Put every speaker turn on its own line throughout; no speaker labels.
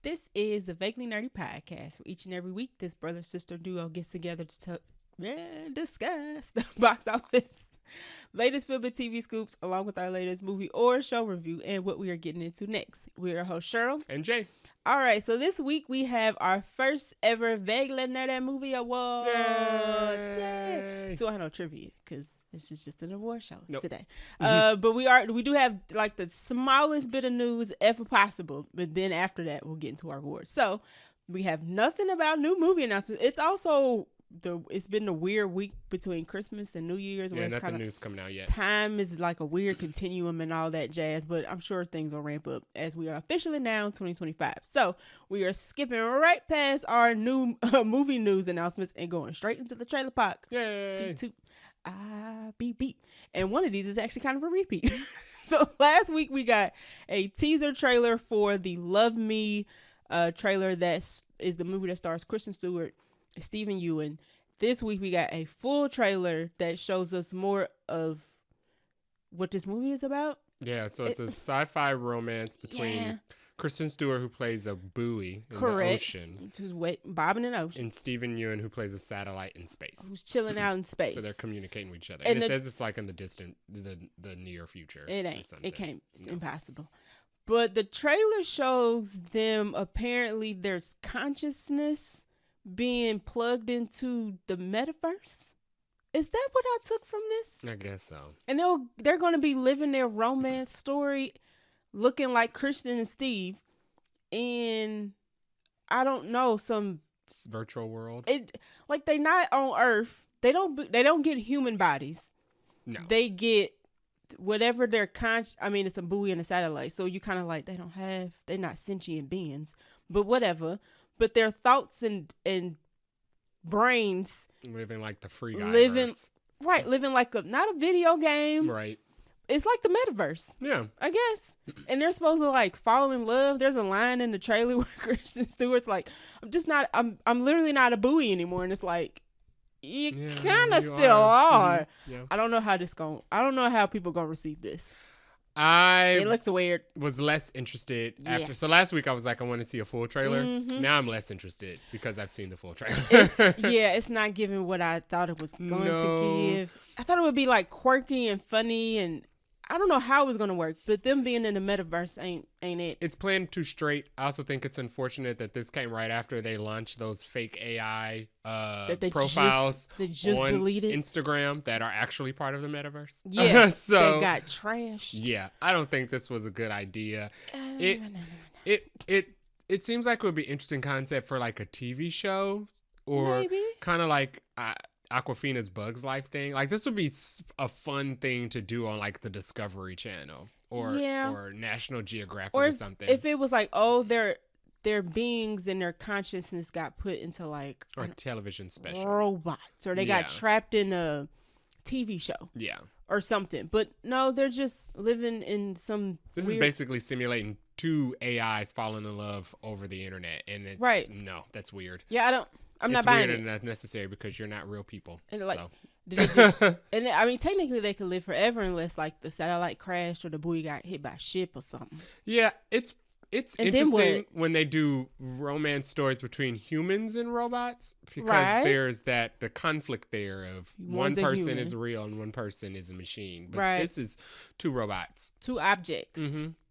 This is the Vaguely Nerdy Podcast, where each and every week this brother-sister duo gets together to discuss the box office, latest film and TV scoops, along with our latest movie or show review and what we are getting into next. We're your host, Cheryl.
And Jay.
All right, so this week we have our first ever Vaguely Nerdy Movie Awards. Yay! So I have no trivia because this is just an award show today. But we do have like the smallest bit of news ever possible. But then after that, we'll get into our awards. So we have nothing about new movie announcements. It's also it's been a weird week between Christmas and New Year's.
Where nothing news coming out yet.
Time is like a weird continuum and all that jazz, but I'm sure things will ramp up as we are officially now in 2025. So we are skipping right past our new movie news announcements and going straight into the trailer park.
Yay!
Toot, toot. Beep beep. And one of these is actually kind of a repeat. So last week we got a teaser trailer for the Love Me trailer that is the movie that stars Kristen Stewart, Stephen Ewan. This week we got a full trailer that shows us more of what this movie is about.
Yeah, so it's a sci-fi romance between Kristen Stewart, who plays a buoy in the ocean.
Who's bobbing in the ocean.
And Stephen Ewan, who plays a satellite in space.
Who's chilling out in space.
So they're communicating with each other. And it says it's like in the distant, the near future.
It ain't. It can't. It's impossible. But the trailer shows them, apparently there's consciousness being plugged into the metaverse. Is that what I took from this?
I guess so.
And they're going to be living their romance story looking like Christian and Steve in, I don't know, some
virtual world.
Like they're not on Earth. They don't get human bodies.
No.
They get whatever their I mean, it's a buoy and a satellite. So you kind of like, they're not sentient beings, but whatever. But their thoughts and brains
living like the free guy.
Living like not a video game.
Right.
It's like the metaverse.
Yeah.
I guess. And they're supposed to like fall in love. There's a line in the trailer where Kristen Stewart's like, I'm literally not a buoy anymore. And it's like, you kind of still are.
Mm-hmm. Yeah.
I don't know how people gonna receive this.
It
looks weird.
Was less interested after. So last week I was like, I want to see a full trailer.
Mm-hmm.
Now I'm less interested because I've seen the full trailer.
It's not giving what I thought it was going to give. I thought it would be like quirky and funny, and I don't know how it was going to work, but them being in the metaverse ain't it.
It's planned too straight. I also think it's unfortunate that this came right after they launched those fake AI profiles
on deleted
Instagram that are actually part of the metaverse.
Yeah,
so
they got trashed.
Yeah, I don't think this was a good idea. It seems like it would be an interesting concept for like a TV show or kind of like Aquafina's Bugs Life thing. Like this would be a fun thing to do on like the Discovery Channel or National Geographic or something.
If it was like, their beings and their consciousness got put into like
or a television special
robots, or they got trapped in a TV show.
Yeah. Or
something. But no, they're just living in some
This is basically simulating two AIs falling in love over the internet. And it's no, that's weird.
Yeah, I'm not buying it.
It's weird and not necessary because you're not real people.
And like,
so.
And I mean, technically they could live forever unless like the satellite crashed or the buoy got hit by a ship or something.
Yeah, it's interesting when they do romance stories between humans and robots because there's the conflict there of one person is real and one person is a machine. But this is two robots.
Two objects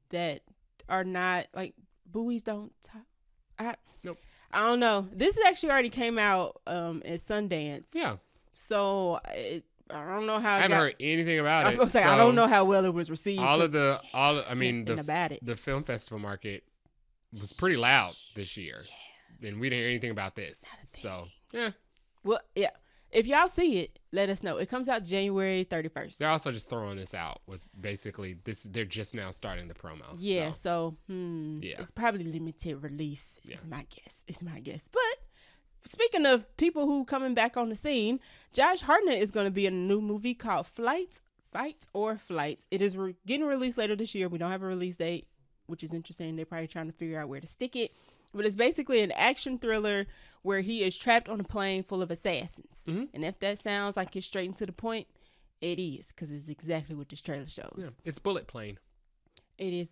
that are not like buoys don't talk.
Nope.
I don't know. This actually already came out at Sundance.
Yeah.
So I don't know how.
I haven't heard anything about it.
I was gonna say I don't know how well it was received.
The film festival market was pretty loud this year, and we didn't hear anything about this. So yeah.
Well, yeah. If y'all see it, let us know. It comes out January 31st.
They're also just throwing this out with basically this. They're just now starting the promo.
Yeah. So it's probably limited release. Yeah. It's my guess. But speaking of people who coming back on the scene, Josh Hartnett is going to be in a new movie called Fight or Flight. It is getting released later this year. We don't have a release date, which is interesting. They're probably trying to figure out where to stick it. But it's basically an action thriller where he is trapped on a plane full of assassins. Mm-hmm. And if that sounds like it's straight and to the point, it is, because it's exactly what this trailer shows.
Yeah. It's bullet plane.
It is.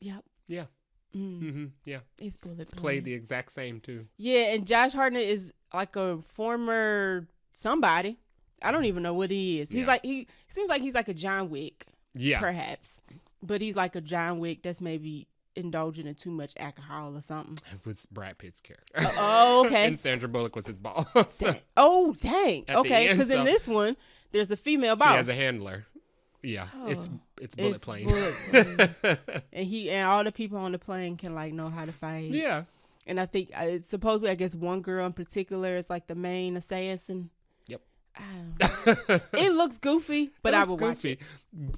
Yep.
Yeah. Yeah.
It's bullet plane.
Played the exact same too.
Yeah, and Josh Hartnett is like a former somebody. I don't even know what he is. He's like he seems like he's like a John Wick. Yeah. Perhaps. But he's like a John Wick that's maybe indulging in too much alcohol or something.
It was Brad Pitt's character.
Okay.
And Sandra Bullock was his boss.
Oh, dang. Okay, because in this one, there's a female boss.
He has a handler. Yeah, it's bullet plane.
And all the people on the plane can like know how to fight. Yeah. And I think it's supposedly, I guess one girl in particular is like the main assassin. It looks goofy, but I would watch it.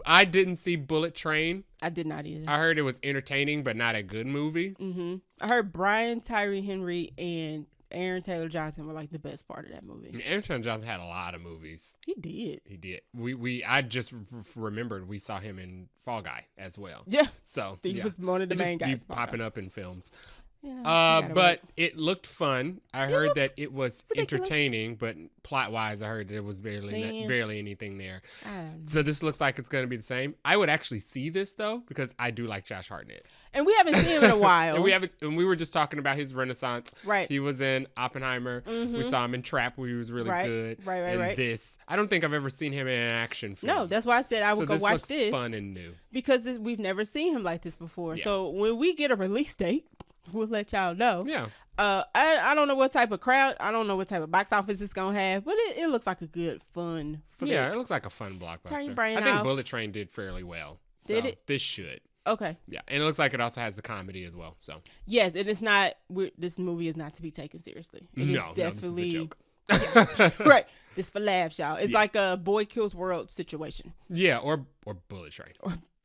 I didn't see Bullet Train.
I did not either.
I heard it was entertaining, but not a good movie.
I heard Brian Tyree Henry and Aaron Taylor Johnson were like the best part of that movie.
Aaron Taylor Johnson had a lot of movies.
He did.
I just remembered we saw him in Fall Guy as well.
Yeah.
So
he was one of the main guys.
Popping up in films. But it looked fun. I heard that it was entertaining, but plot-wise, I heard there was barely anything there. So this looks like it's going to be the same. I would actually see this though because I do like Josh Hartnett,
and we haven't seen him in a while.
And we were just talking about his renaissance.
Right.
He was in Oppenheimer. We saw him in Trap, where he was really good.
Right.
This, I don't think I've ever seen him in an action film.
No, that's why I said I would go watch this.
Fun and new
because we've never seen him like this before. Yeah. So when we get a release date, we'll let y'all know.
Yeah.
I don't know what type of crowd. I don't know what type of box office it's gonna have, but it looks like a good fun flick.
Yeah, it looks like a fun blockbuster.
Turn your brain
I think
off.
Bullet Train did fairly well. So
did it?
This should.
Okay.
Yeah, and it looks like it also has the comedy as well. So
yes, and it's not. This movie is not to be taken seriously. It is definitely.
This is a joke.
Right. This for laughs, y'all. It's like a Boy Kills World situation.
Yeah, or Bullet Train.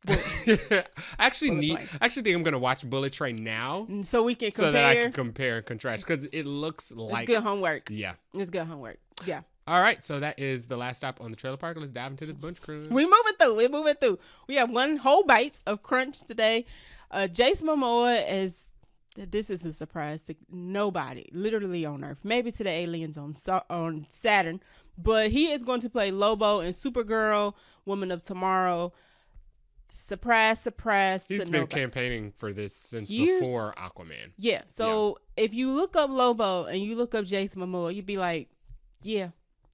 I actually think I'm gonna watch Bullet Train now
so we can compare.
So that I can compare and contrast because it looks like
it's good homework.
Yeah,
it's good homework. Yeah.
All right, so that is the last stop on the trailer park. Let's dive into this Buncha Crunch.
We're moving through. We have one whole bite of crunch today. Jason Momoa is. This is a surprise to nobody, literally on Earth. Maybe to the aliens on Saturn, but he is going to play Lobo in Supergirl, Woman of Tomorrow. Surprise.
He's been campaigning for this since before Aquaman.
Yeah. So if you look up Lobo and you look up Jason Momoa, you'd be like, yeah,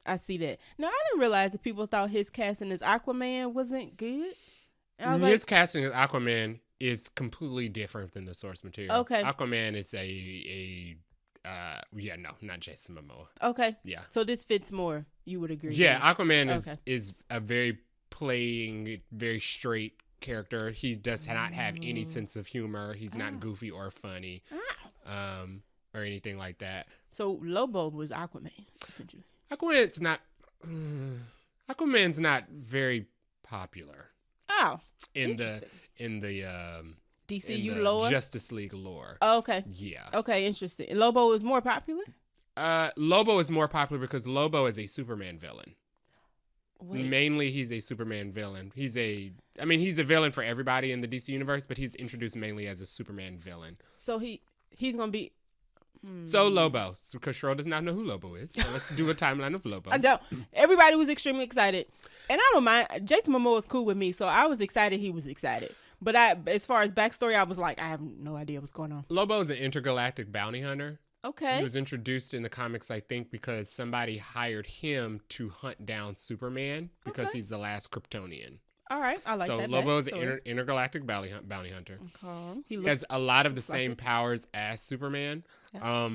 I see that. Now, I didn't realize that people thought his casting as Aquaman wasn't good. And I was
his casting as Aquaman is completely different than the source material.
Okay.
Aquaman is not Jason Momoa.
Okay.
Yeah.
So this fits more, you would agree.
Yeah, Aquaman is a very straight character. He does not have any sense of humor. He's not goofy or funny, or anything like that.
So Lobo was Aquaman, essentially.
Aquaman's not very popular.
Oh,
in the
DCU lore,
Justice League lore.
Oh, okay.
Yeah.
Okay, interesting. And Lobo is more popular.
Lobo is more popular because Lobo is a Superman villain.
Wait.
Mainly, he's a Superman villain. He's a villain for everybody in the DC universe, but he's introduced mainly as a Superman villain.
So he's gonna be.
So Lobo, because Cheryl does not know who Lobo is. So let's do a timeline of Lobo.
I don't. Everybody was extremely excited, and I don't mind. Jason Momoa is cool with me, so I was excited. He was excited. But as far as backstory, I was like, I have no idea what's going on.
Lobo is an intergalactic bounty hunter.
Okay.
He was introduced in the comics, I think, because somebody hired him to hunt down Superman because he's the last Kryptonian.
All right, I like that.
So Lobo is an intergalactic bounty hunter.
Okay.
He has a lot of the same powers as Superman. Yeah.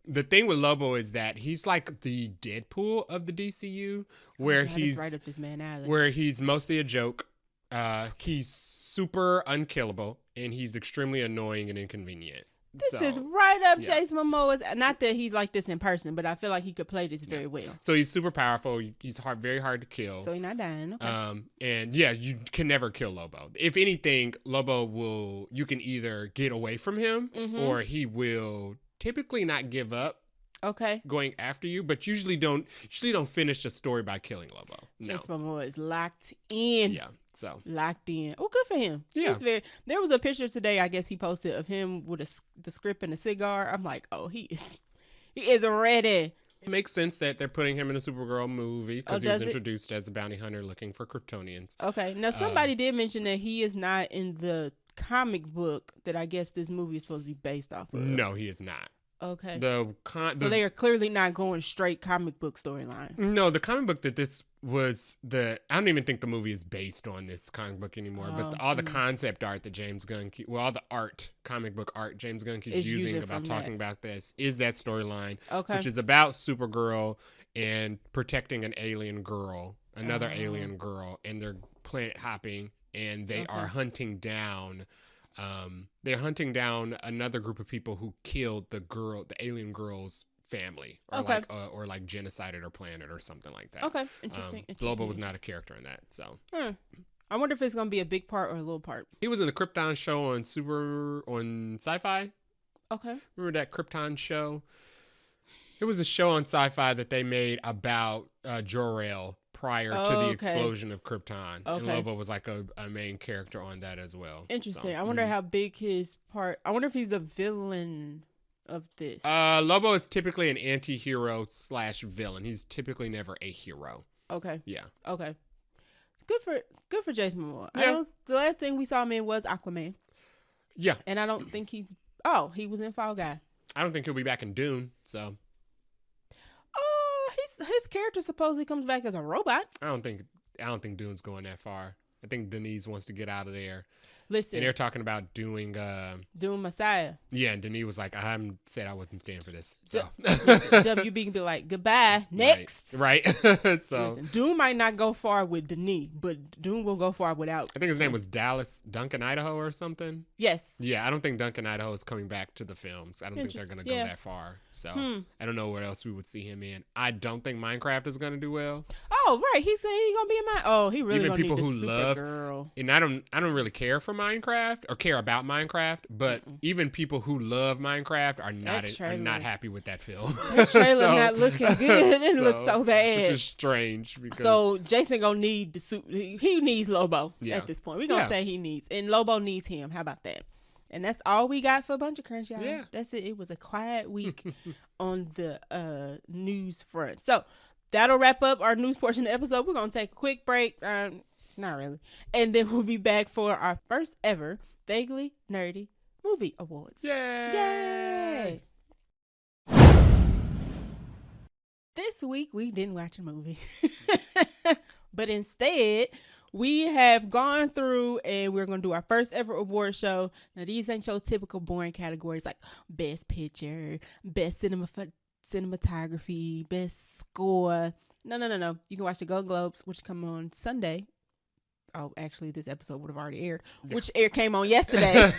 The thing with Lobo is that he's like the Deadpool of the DCU, where he's
right up this man alley.
Where he's mostly a joke. He's super unkillable, and he's extremely annoying and inconvenient.
This is right up Jason Momoa's. Not that he's like this in person, but I feel like he could play this very well.
So he's super powerful. He's very hard to kill.
So he's not dying. Okay.
And you can never kill Lobo. If anything, Lobo you can either get away from him or he will typically not give up.
Okay.
Going after you, but usually don't finish the story by killing Lobo. No.
Jason Momoa is locked in.
Yeah. So
locked in. Oh, good for him.
Yeah.
There was a picture today, I guess he posted, of him with the script and a cigar. I'm like, oh, he is ready.
It makes sense that they're putting him in a Supergirl movie because he was introduced as a bounty hunter looking for Kryptonians.
Okay. Now somebody did mention that he is not in the comic book that I guess this movie is supposed to be based off of.
No, he is not.
Okay.
So
they are clearly not going straight comic book storyline.
No, the comic book that this was I don't even think the movie is based on this comic book anymore. But all the concept art that James Gunn, all the comic book art James Gunn keeps using about talking about this is that storyline, which is about Supergirl and protecting an alien girl, another alien girl, and they're planet hopping, and they are hunting down. They're hunting down another group of people who killed the alien girl's family, or like genocided her planet or something like that. Okay, interesting. Lobo was not a character in that, so.
I wonder if it's gonna be a big part or a little part.
He was in the Krypton show on Sci-Fi.
Okay.
Remember that Krypton show? It was a show on Sci-Fi that they made about Jor-El prior to the explosion of Krypton. Okay. And Lobo was like a main character on that as well.
Interesting. So, I wonder how big his part... I wonder if he's the villain of this.
Lobo is typically an anti-hero / villain. He's typically never a hero.
Okay.
Yeah.
Okay. Good for Jason Momoa. Yeah. The last thing we saw him in was Aquaman.
Yeah.
And I don't think he's... Oh, he was in Fall Guy.
I don't think he'll be back in Dune, so...
His character supposedly comes back as a robot.
I don't think Dune's going that far. I think Denise wants to get out of there.
Listen,
and they're talking about doing
Dune Messiah.
Yeah, and Denise was like, I said I wasn't staying for this. So
listen, WB can be like, goodbye, next.
Right. So
listen, Dune might not go far with Denise, but Dune will go far without.
I think his name was Duncan, Idaho or something.
Yes.
Yeah, I don't think Duncan, Idaho is coming back to the films. I don't think they're going to go that far. So I don't know what else we would see him in. I don't think Minecraft is going to do well.
Oh, right. He said he's going to be in he really going to need the
Supergirl. And I don't really care for Minecraft or care about Minecraft, but even people who love Minecraft are not happy with that film.
That trailer not looking good. It looks so bad.
Which is strange. Because
so Jason gonna need he needs Lobo at this point. We're gonna say he needs, and Lobo needs him. How about that? And that's all we got for Buncha Crunch, y'all. Yeah. That's it. It was a quiet week on the news front. So that'll wrap up our news portion of the episode. We're gonna take a quick break. Not really. And then we'll be back for our first ever Vaguely Nerdy Movie Awards.
Yay!
This week we didn't watch a movie. But instead, we have gone through and we're going to do our first ever award show. Now, these ain't your typical boring categories like Best Picture, Best Cinematography, Best Score. No. You can watch the Golden Globes, which come on Sunday. Oh, actually, this episode would have already aired, which came on yesterday.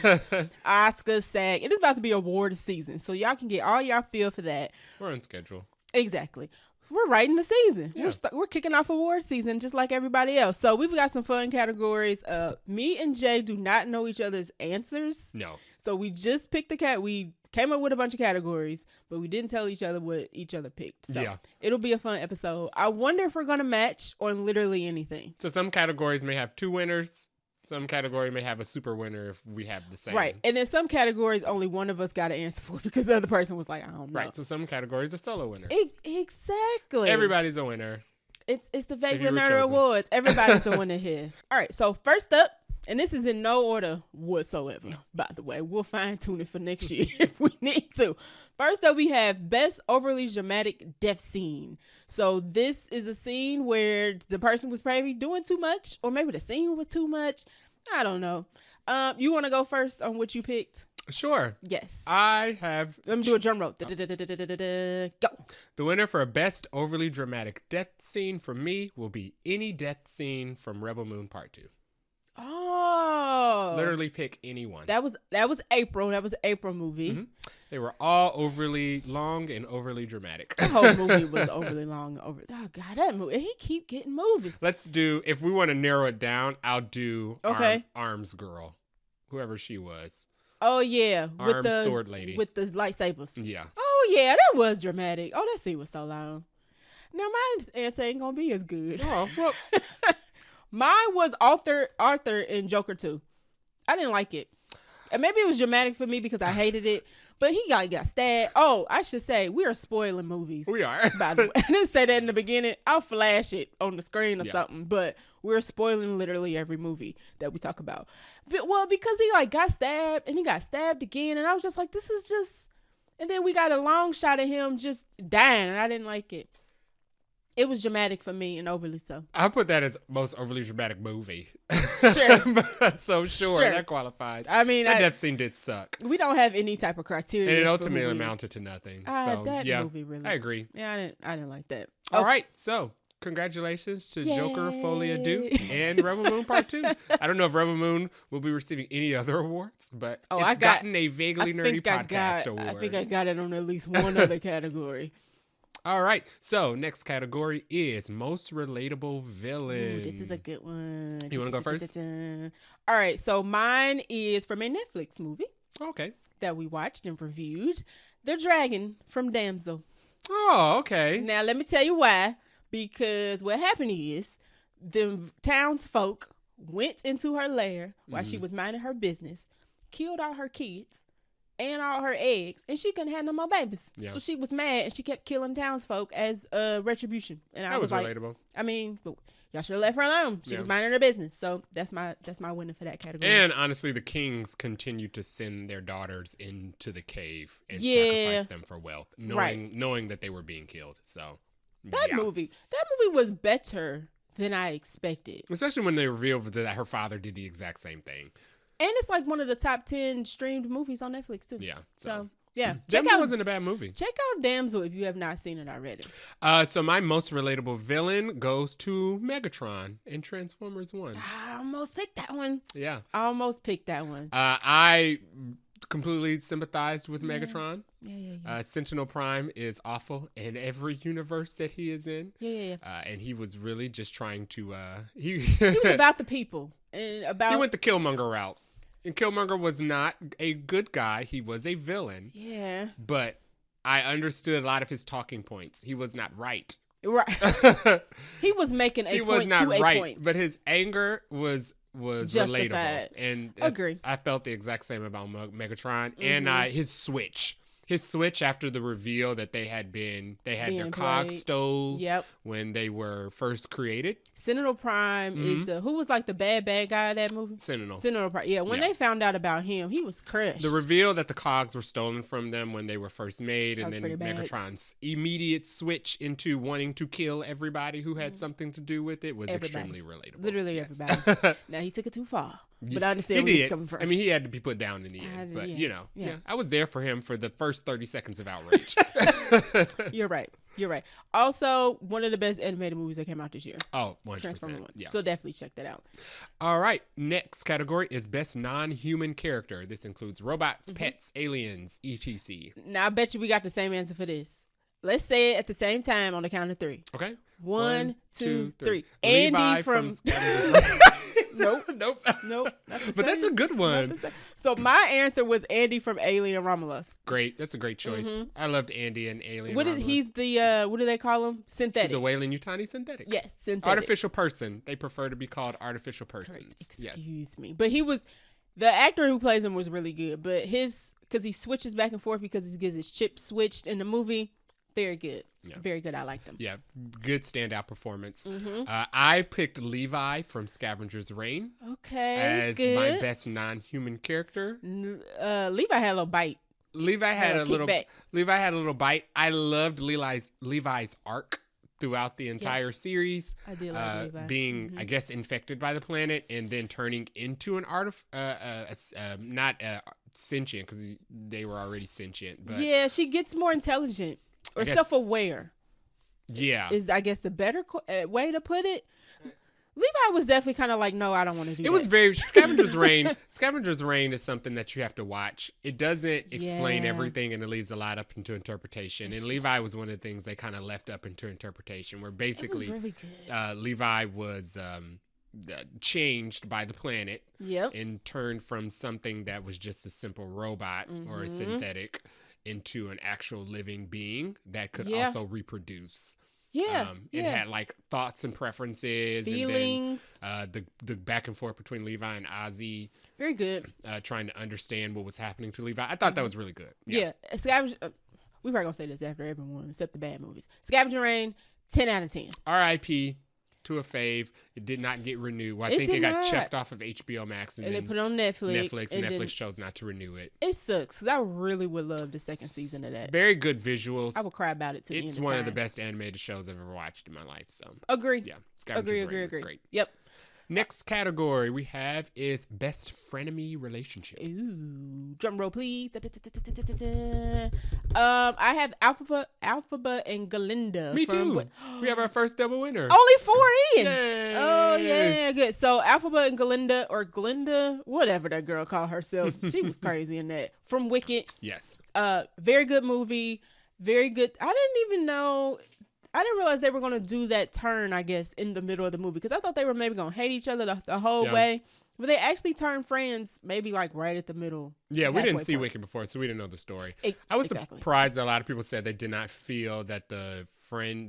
Oscars, SAG. It is about to be award season, so y'all can get all y'all feel for that.
We're on schedule.
Exactly. We're right in the season. Yeah. We're kicking off award season just like everybody else. So we've got some fun categories. Me and Jay do not know each other's answers.
No.
So we just picked we came up with a bunch of categories, but we didn't tell each other what each other picked. So it'll be a fun episode. I wonder if we're going to match on literally anything.
So some categories may have 2 winners. Some category may have a super winner if we have the same.
Right. And then some categories only one of us got to answer for because the other person was like, I don't know.
Right. So some categories are solo winners.
Exactly.
Everybody's a winner.
It's the Vaguely Nerdy Awards. Everybody's a winner here. All right. So first up, and this is in no order whatsoever, by the way. We'll fine tune it for next year if we need to. First up, we have Best Overly Dramatic Death Scene. So this is a scene where the person was probably doing too much, or maybe the scene was too much. I don't know. You want to go first on what you picked?
Sure.
Yes.
I have...
Let me do a drum roll. Go.
The winner for Best Overly Dramatic Death Scene for me will be any death scene from Rebel Moon Part 2.
Oh.
Literally pick anyone.
That was April. That was an April movie.
Mm-hmm. They were all overly long and overly dramatic.
The whole movie was overly long. Oh, God, that movie. He keep getting movies.
Let's do, if we want to narrow it down, I'll do Arms Girl. Whoever she was.
Oh, yeah.
With the sword lady.
With the lightsabers.
Yeah.
Oh, yeah. That was dramatic. Oh, that scene was so long. Now, my answer ain't going to be as good.
Oh, well.
Mine was Arthur in Joker 2. I didn't like it. And maybe it was dramatic for me because I hated it. But he got stabbed. Oh, I should say, we are spoiling movies.
We are.
By the way. I didn't say that in the beginning. I'll flash it on the screen or something. But we're spoiling literally every movie that we talk about. But, because he like got stabbed and he got stabbed again. And I was just like, this is just... And then we got a long shot of him just dying. And I didn't like it. It was dramatic for me and overly so.
I put that as most overly dramatic movie.
Sure.
But so sure, that qualifies.
I mean,
that death scene did suck.
We don't have any type of criteria.
And it ultimately amounted to nothing. So
that movie really.
I agree.
Yeah, I didn't like that.
All right, so congratulations to Joker Folie à Deux and Rebel Moon Part 2. I don't know if Rebel Moon will be receiving any other awards, but it's gotten a vaguely nerdy podcast award.
I think I got it on at least one other category.
All right, so next category is most relatable villain.
Ooh, this is a good one.
You want to go first?
All right, so mine is from a Netflix movie.
Okay.
That we watched and reviewed. The Dragon from Damsel.
Oh, okay.
Now, let me tell you why. Because what happened is the townsfolk went into her lair while she was minding her business, killed all her kids and all her eggs, and she couldn't have no more babies. Yeah. So she was mad, and she kept killing townsfolk as retribution. And I was like, relatable. I mean, y'all should have left her alone. She was minding her business. So that's my winner for that category.
And honestly, the kings continued to send their daughters into the cave and sacrifice them for wealth, knowing that they were being killed. So
that movie was better than I expected.
Especially when they revealed that her father did the exact same thing.
And it's like one of the top 10 streamed movies on Netflix, too.
Yeah.
So yeah.
That wasn't a bad movie.
Check out Damsel if you have not seen it already.
So my most relatable villain goes to Megatron in Transformers 1.
I almost picked that one.
Yeah.
I almost picked that one.
I completely sympathized with Megatron.
Yeah.
Sentinel Prime is awful in every universe that he is in.
Yeah.
And he was really just trying to...
he was about the people. And
he went the Killmonger route. And Killmonger was not a good guy. He was a villain.
Yeah.
But I understood a lot of his talking points. He was not right.
Right. He was making a point to a point. He was not right,
but his anger was
justified.
Relatable. And
agree.
I felt the exact same about Megatron. And his switch. His switch after the reveal that they had their cogs stole when they were first created.
Sentinel Prime is who was like the bad guy of that movie? Sentinel Prime. Yeah, when they found out about him, he was crushed.
The reveal that the cogs were stolen from them when they were first made, and then Megatron's immediate switch into wanting to kill everybody who had something to do with it was extremely relatable.
Literally everybody. Now he took it too far. But I understand where he's coming from.
I mean, he had to be put down in the end. But, I was there for him for the first 30 seconds of outrage.
You're right. Also, one of the best animated movies that came out this year.
Oh, 100%.
Transformers 1. Yeah. So definitely check that out.
All right. Next category is best non-human character. This includes robots, pets, aliens, etc.
Now, I bet you we got the same answer for this. Let's say it at the same time on the count of 3.
Okay.
1, 2, 3.
Levi
Andy from Nope.
But that's a good one.
So my answer was Andy from Alien Romulus.
Great. That's a great choice. I loved Andy and Alien Romulus.
He's the, what do they call him? Synthetic.
He's a Weyland-Yutani synthetic.
Yes, synthetic.
Artificial person. They prefer to be called artificial persons.
Correct. Excuse me. But the actor who plays him was really good. But because he switches back and forth because he gets his chip switched in the movie. Very good. Yeah. Very good. I liked him.
Yeah. Good standout performance. I picked Levi from Scavenger's Reign.
Okay.
As my best non-human character.
Levi had a little bite.
Levi had a little bite. I loved Levi's arc throughout the entire series.
I did like Levi.
Being, I guess, infected by the planet and then turning into an not sentient because they were already sentient. But
yeah, she gets more intelligent. Or self-aware.
Yeah.
Is, I guess, the better way to put it. Levi was definitely kind of like, no, I don't want to do that.
It was very... Scavenger's Reign. Scavenger's Reign is something that you have to watch. It doesn't explain everything, and it leaves a lot up into interpretation. And Levi was one of the things they kind of left up into interpretation, where basically
really good.
Levi was... changed by the planet and turned from something that was just a simple robot or a synthetic into an actual living being that could also reproduce. It had like thoughts and preferences,
feelings,
and then the back and forth between Levi and Ozzy.
Very good.
Trying to understand what was happening to Levi. I thought that was really good.
Yeah. We probably gonna say this after everyone except the bad movies. Scavenger Rain, 10 out of 10.
R.I.P. to a fave. It did not get renewed. Well, I think it got checked off of HBO Max, and
they put it on Netflix.
Netflix chose not to renew it.
It sucks because I really would love the second season of that.
Very good visuals.
I would cry about it to the end of
It's one of the best animated shows I've ever watched in my life. So
agree.
Yeah, Scavenger Rain is great.
Yep.
Next category we have is best frenemy relationship.
Ooh, drum roll please. I have Alphaba and Galinda.
Me too. We have our first double winner.
Only 4 in.
Yay.
Oh yeah, good. So Alphaba and Galinda, or Glinda, whatever that girl called herself. She was crazy in that. From Wicked.
Yes.
Very good movie. Very good. I didn't realize they were going to do that turn, I guess, in the middle of the movie. Because I thought they were maybe going to hate each other the whole way. But they actually turned friends maybe like right at the middle.
Yeah, we didn't see Wicked before, so we didn't know the story. I was surprised that a lot of people said they did not feel that the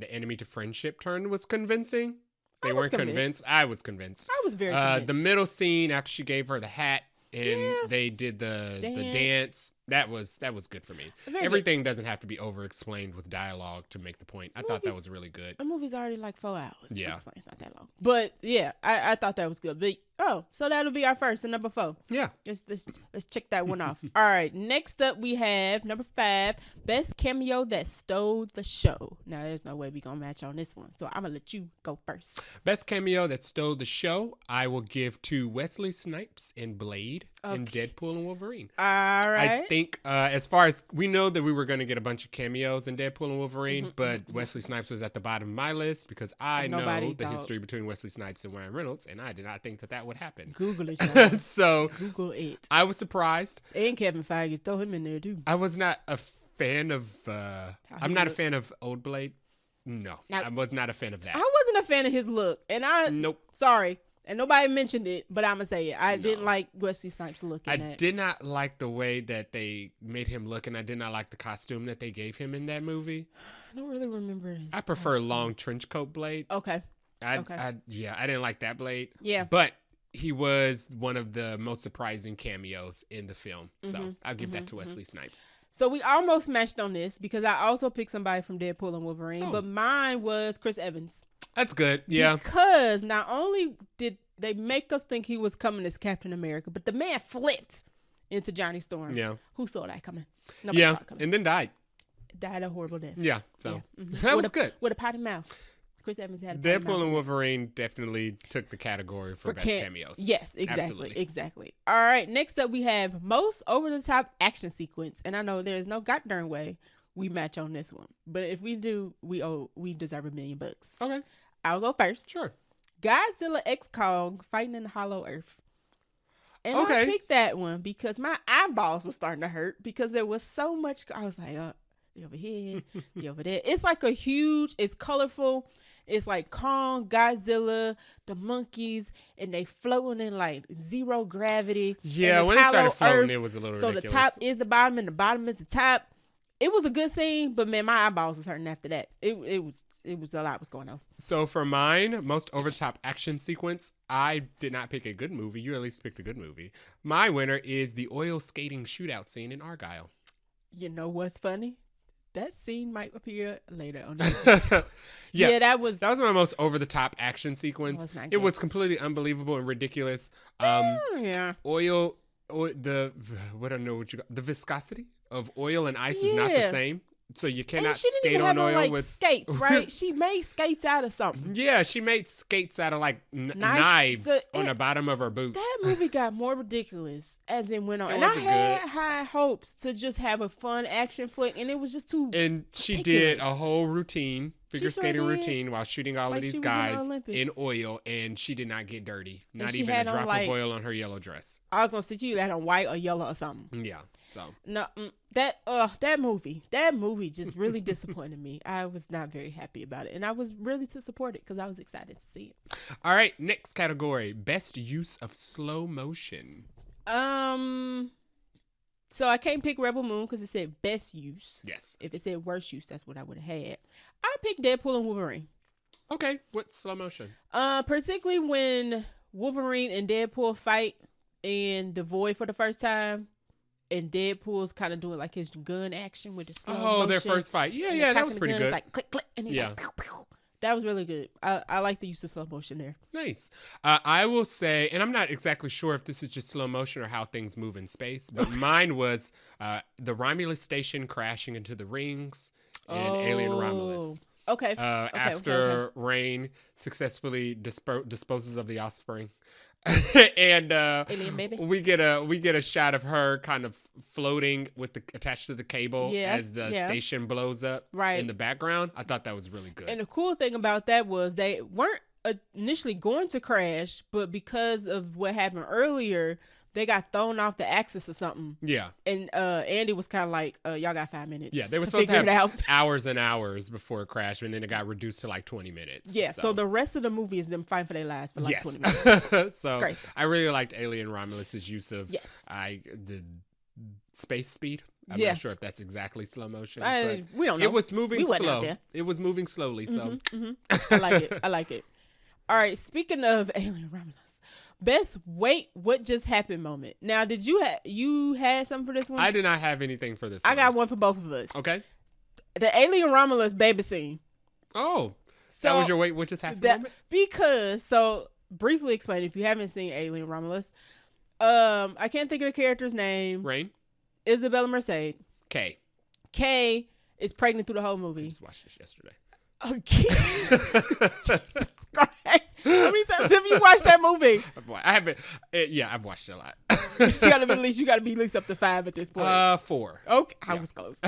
enemy to friendship turn was convincing. They weren't convinced. I was convinced.
I was very convinced.
The middle scene after she gave her the hat and they did the dance. That was good for me. Everything doesn't have to be over explained with dialogue to make the point. I thought that was really good.
The movie's already like 4 hours.
Yeah,
it's not that long. But yeah, I thought that was good. But so that'll be our first and number 4.
Yeah,
let's check that one off. All right, next up we have number 5, best cameo that stole the show. Now there's no way we gonna match on this one, so I'm gonna let you go first.
Best cameo that stole the show, I will give to Wesley Snipes in Blade and Deadpool and Wolverine.
All right.
I think as far as we know that we were going to get a bunch of cameos in Deadpool and Wolverine, but Wesley Snipes was at the bottom of my list because I know the history between Wesley Snipes and Ryan Reynolds, and I did not think that would happen.
Google it.
So
Google it.
I was surprised.
And Kevin Feige, throw him in there too.
I was not a fan of. I'm not a fan of Old Blade. No, I was not a fan of that.
I wasn't a fan of his look, and
nope.
Sorry. And nobody mentioned it, but I'm going to say it. I didn't like Wesley Snipes' look in that.
I did not like the way that they made him look, and I did not like the costume that they gave him in that movie.
I don't really remember his
I prefer long trench coat Blade. Okay. I didn't like that Blade.
Yeah.
But he was one of the most surprising cameos in the film. So I'll give that to Wesley Snipes.
So we almost matched on this because I also picked somebody from Deadpool and Wolverine, but mine was Chris Evans.
That's good. Yeah.
Because not only did they make us think he was coming as Captain America, but the man flipped into Johnny Storm.
Yeah.
Who saw that coming?
Nobody saw it coming. And then died.
Died a horrible death.
Yeah. So that was good.
With a potty mouth. Chris Evans had a potty
Deadpool
mouth.
And Wolverine definitely took the category for best cameos.
Yes, exactly. All right. Next up, we have most over-the-top action sequence. And I know there is no goddamn way we match on this one. But if we do, we deserve $1 million.
Okay.
I'll go first.
Sure.
Godzilla x Kong fighting in the Hollow Earth. And I picked that one because my eyeballs were starting to hurt because there was so much. I was like, you over here, you over there. It's like it's colorful. It's like Kong, Godzilla, the monkeys, and they floating in like zero gravity.
Yeah, when it started floating, it was a little ridiculous.
So the top is the bottom and the bottom is the top. It was a good scene, but man, my eyeballs was hurting after that. It was a lot was going on.
So for mine, most over the top action sequence, I did not pick a good movie. You at least picked a good movie. My winner is the oil skating shootout scene in Argyle.
You know what's funny? That scene might appear later on.
Yeah,
that was
my most over the top action sequence. It was completely unbelievable and ridiculous. Oil, the viscosity of oil and ice is not the same. So you cannot skate on oil with
skates, right? She made skates out of something.
Yeah, she made skates out of like knives on the bottom of her boots.
That movie got more ridiculous as it went on. And I had high hopes to just have a fun action flick, and it was just too
And she
ridiculous.
Did a whole routine, figure skating routine while shooting all of these guys in oil, and she did not get dirty. Not even a drop of oil on her yellow dress.
I was going to say you that on white or yellow or something.
Yeah, so.
No, that movie just really disappointed me. I was not very happy about it, and I was really to support it because I was excited to see it.
All right, next category, best use of slow motion.
So I can't pick Rebel Moon because it said best use.
Yes.
If it said worst use, that's what I would have had. I picked Deadpool and Wolverine.
Okay. What slow motion?
Particularly when Wolverine and Deadpool fight in the Void for the first time, and Deadpool's kind of doing like his gun action with the slow motion.
Their first fight. Yeah, that was pretty good.
It's like click, click, and he's like, pew, pew. That was really good. I like the use of slow motion there.
Nice. I will say, and I'm not exactly sure if this is just slow motion or how things move in space, but mine was the Romulus station crashing into the rings in Alien Romulus.
Okay.
After Rain successfully disposes of the offspring. And
Alien baby.
we get a shot of her kind of floating attached to the cable as the station blows up in the background. I thought that was really good.
And the cool thing about that was they weren't initially going to crash, but because of what happened earlier, they got thrown off the axis or something.
Yeah.
And Andy was kind of like, y'all got 5 minutes.
Yeah, they were supposed to have hours and hours before it crashed, and then it got reduced to like 20 minutes.
Yeah, so the rest of the movie is them fighting for their lives for like 20 minutes.
So I really liked Alien Romulus' use of the space speed. I'm not sure if that's exactly slow motion. But
we don't know.
It was moving slow. It was moving slowly, so.
I like it. I like it. All right, speaking of Alien Romulus. Best wait, what just happened moment. Now, did you had something for this one?
I did not have anything for this
I got one for both of us.
Okay.
The Alien Romulus baby scene.
Oh. So, that was your wait, what just happened moment?
Because, briefly explain, if you haven't seen Alien Romulus, I can't think of the character's name.
Rain?
Isabella Merced.
Kay
is pregnant through the whole movie.
I just watched this yesterday.
Okay. Jesus Christ. How many times have you watched that movie?
I haven't. I've watched it a lot.
You gotta be at least up to 5 at this point.
4.
Okay, I was close.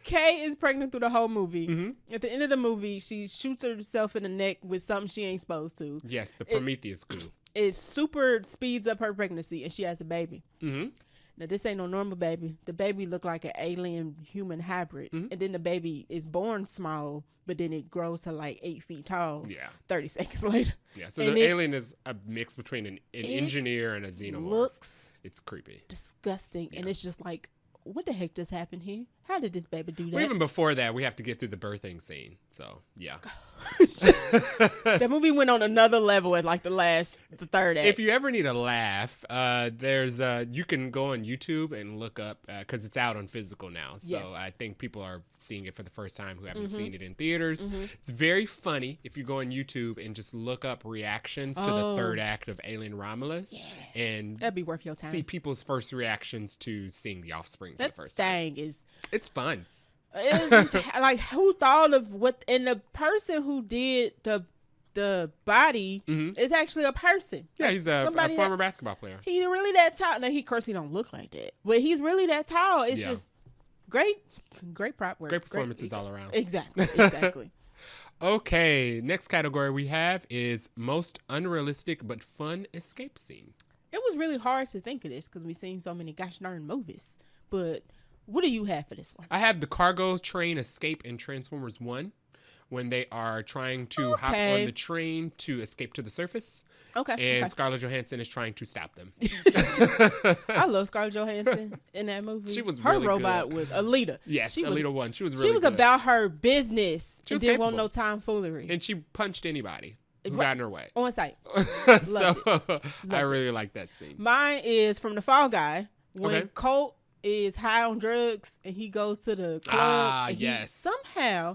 Kay is pregnant through the whole movie. Mm-hmm. At the end of the movie, she shoots herself in the neck with something she ain't supposed to.
Yes, the Prometheus goo.
It super speeds up her pregnancy, and she has a baby. Mm-hmm. Now, this ain't no normal baby. The baby looked like an alien human hybrid. Mm-hmm. And then the baby is born small, but then it grows to like 8 feet tall. Yeah. 30 seconds later.
Yeah. So the alien is a mix between an engineer and a xenomorph. It's creepy.
Disgusting. Yeah. And it's just like, what the heck just happened here? How did this baby do that?
Well, even before that, we have to get through the birthing scene. So, yeah.
That movie went on another level at like the third act.
If you ever need a laugh, you can go on YouTube and look up, because it's out on physical now. So I think people are seeing it for the first time who haven't seen it in theaters. Mm-hmm. It's very funny if you go on YouTube and just look up reactions to the third act of Alien Romulus. Yeah. And
that'd be worth your time.
See people's first reactions to seeing the offspring for the first time.
That thing is...
It's fun.
It's just like, who thought of what? And the person who did the body is actually a person.
Yeah, he's a former basketball player.
He's really that tall. Now, he don't look like that, but he's really that tall. It's just great prop work.
Great performances all around.
Exactly.
Okay, next category we have is most unrealistic but fun escape scene.
It was really hard to think of this because we've seen so many gosh darn movies, but. What do you have for this one?
I have the cargo train escape in Transformers 1 when they are trying to hop on the train to escape to the surface. Okay. And Scarlett Johansson is trying to stop them.
I love Scarlett Johansson in that movie.
She was
her
really
robot
good.
was Alita.
Yes, Alita 1. She was really good.
She was about her business.
She
didn't want no tomfoolery.
And she punched anybody who got in her way.
On site.
I really like that scene.
Mine is from The Fall Guy when Colt is high on drugs and he goes to the club and he somehow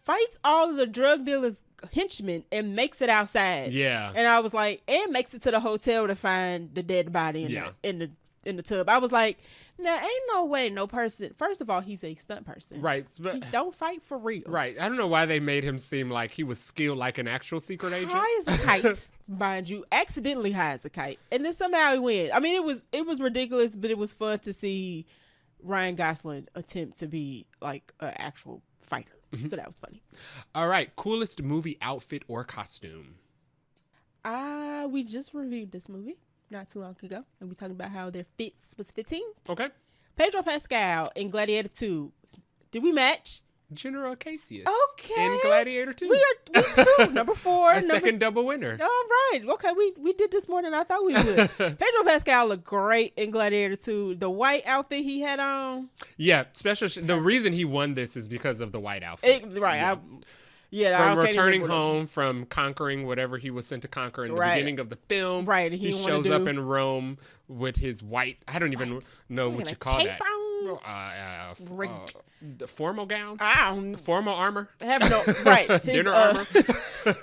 fights all of the drug dealers' henchmen and makes it outside. Yeah. And I was like, and makes it to the hotel to find the dead body in the tub. I was like, now ain't no way no person. First of all, he's a stunt person.
Right.
He don't fight for real.
Right. I don't know why they made him seem like he was skilled like an actual secret agent.
High as a kite, mind you, accidentally high as a kite, and then somehow he wins. I mean, it was ridiculous, but it was fun to see Ryan Gosling attempt to be like an actual fighter. So that was funny.
All right, coolest movie outfit or costume.
We just reviewed this movie not too long ago, and we talked about how their fits was fitting.
Okay.
Pedro Pascal in Gladiator 2. Did we match?
General Cassius.
Okay.
In Gladiator 2.
We too. Number 4.
Our second double winner.
All right. Okay, we did this more than I thought we would. Pedro Pascal looked great in Gladiator 2. The white outfit he had on.
Yeah, the reason he won this is because of the white outfit.
Right.
From returning home from conquering whatever he was sent to conquer in the beginning of the film.
Right.
He shows up in Rome with his white, I don't even know what you call that. The formal gown? Formal armor?
I have no, right. His,
dinner armor?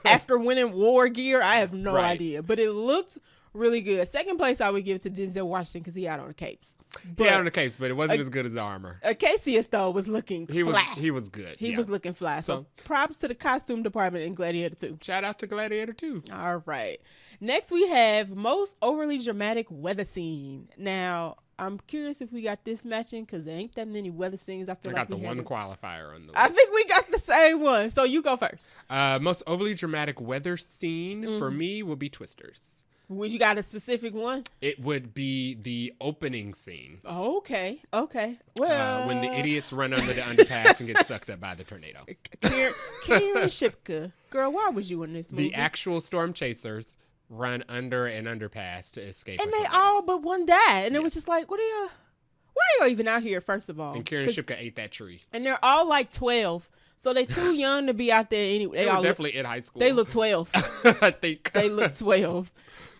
After winning war gear, I have no idea. But it looked really good. Second place I would give to Denzel Washington because he out on the capes.
He out on the capes, but it wasn't as good as the armor.
Cassius, though, was looking fly.
He was good.
He was looking fly. So props to the costume department in Gladiator 2.
Shout out to Gladiator 2.
All right. Next, we have most overly dramatic weather scene. Now, I'm curious if we got this matching because there ain't that many weather scenes. I
got the one qualifier on the list.
I think we got the same one. So you go first.
Most overly dramatic weather scene for me would be Twisters.
Would you got a specific one?
It would be the opening scene.
Oh, okay. Well,
when the idiots run under the underpass and get sucked up by the tornado.
Karen Shipka, girl, why was you in this movie?
The actual storm chasers run under an underpass to escape.
And they all but one died. And it was just like, why are you even out here, first of all?
And Karen Shipka ate that tree.
And they're all like 12. So they too young to be out there anyway.
They were definitely in high school.
They look 12.
I think.
They look 12.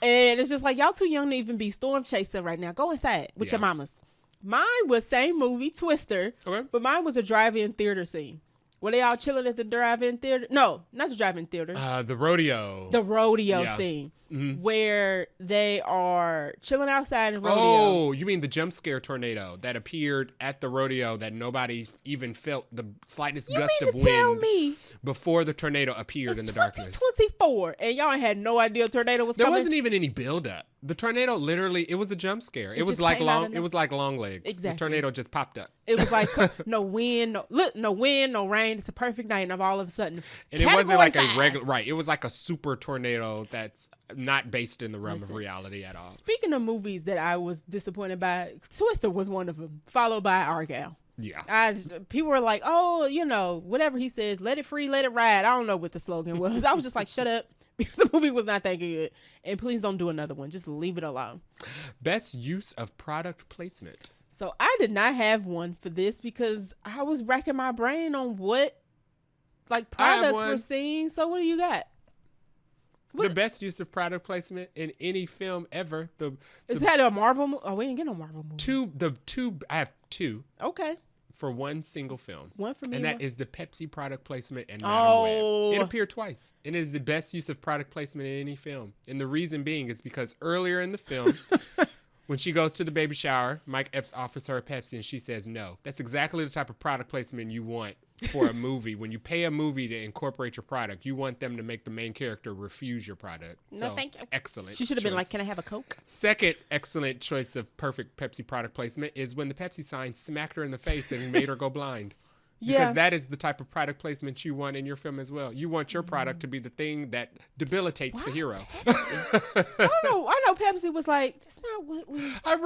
And it's just like, y'all too young to even be storm chaser right now. Go inside with your mamas. Mine was same movie, Twister. Okay. But mine was a drive-in theater scene. Were they all chilling at the drive-in theater? No, not the drive-in theater.
The rodeo.
The rodeo scene. Mm-hmm. Where they are chilling outside in rodeo.
Oh, you mean the jump scare tornado that appeared at the rodeo that nobody even felt the slightest gust of wind
tell me
before the tornado appeared in the darkness.
2024, and y'all had no idea a tornado was coming?
There wasn't even any build-up. The tornado literally, it was a jump scare. It was like long legs.
Exactly.
The tornado just popped up.
It was like no wind, no rain. It's a perfect night, and all of a sudden,
and it wasn't like a regular, right? It was like a super tornado that's not based in the realm of reality at all.
Speaking of movies that I was disappointed by, Twister was one of them, followed by Argyle.
Yeah.
People were like, oh, whatever he says, let it free, let it ride. I don't know what the slogan was. I was just like, shut up. Because the movie was not that good. And please don't do another one. Just leave it alone.
Best use of product placement.
So I did not have one for this because I was racking my brain on what products we're seeing. So what do you got?
The best use of product placement in any film ever.
Is that a Marvel movie? Oh, we didn't get no Marvel movie.
I have two.
Okay.
For one single film.
One for me.
And that is the Pepsi product placement in Madam Web. It appeared twice. And it is the best use of product placement in any film. And the reason being is because earlier in the film, when she goes to the baby shower, Mike Epps offers her a Pepsi and she says no. That's exactly the type of product placement you want for a movie. When you pay a movie to incorporate your product, you want them to make the main character refuse your product.
No, thank you.
Excellent.
She should have been like, can I have a Coke?
Second excellent choice of perfect Pepsi product placement is when the Pepsi sign smacked her in the face and made her go blind. Because that is the type of product placement you want in your film as well. You want your product to be the thing that debilitates the hero.
I know Pepsi was like, that's not what we...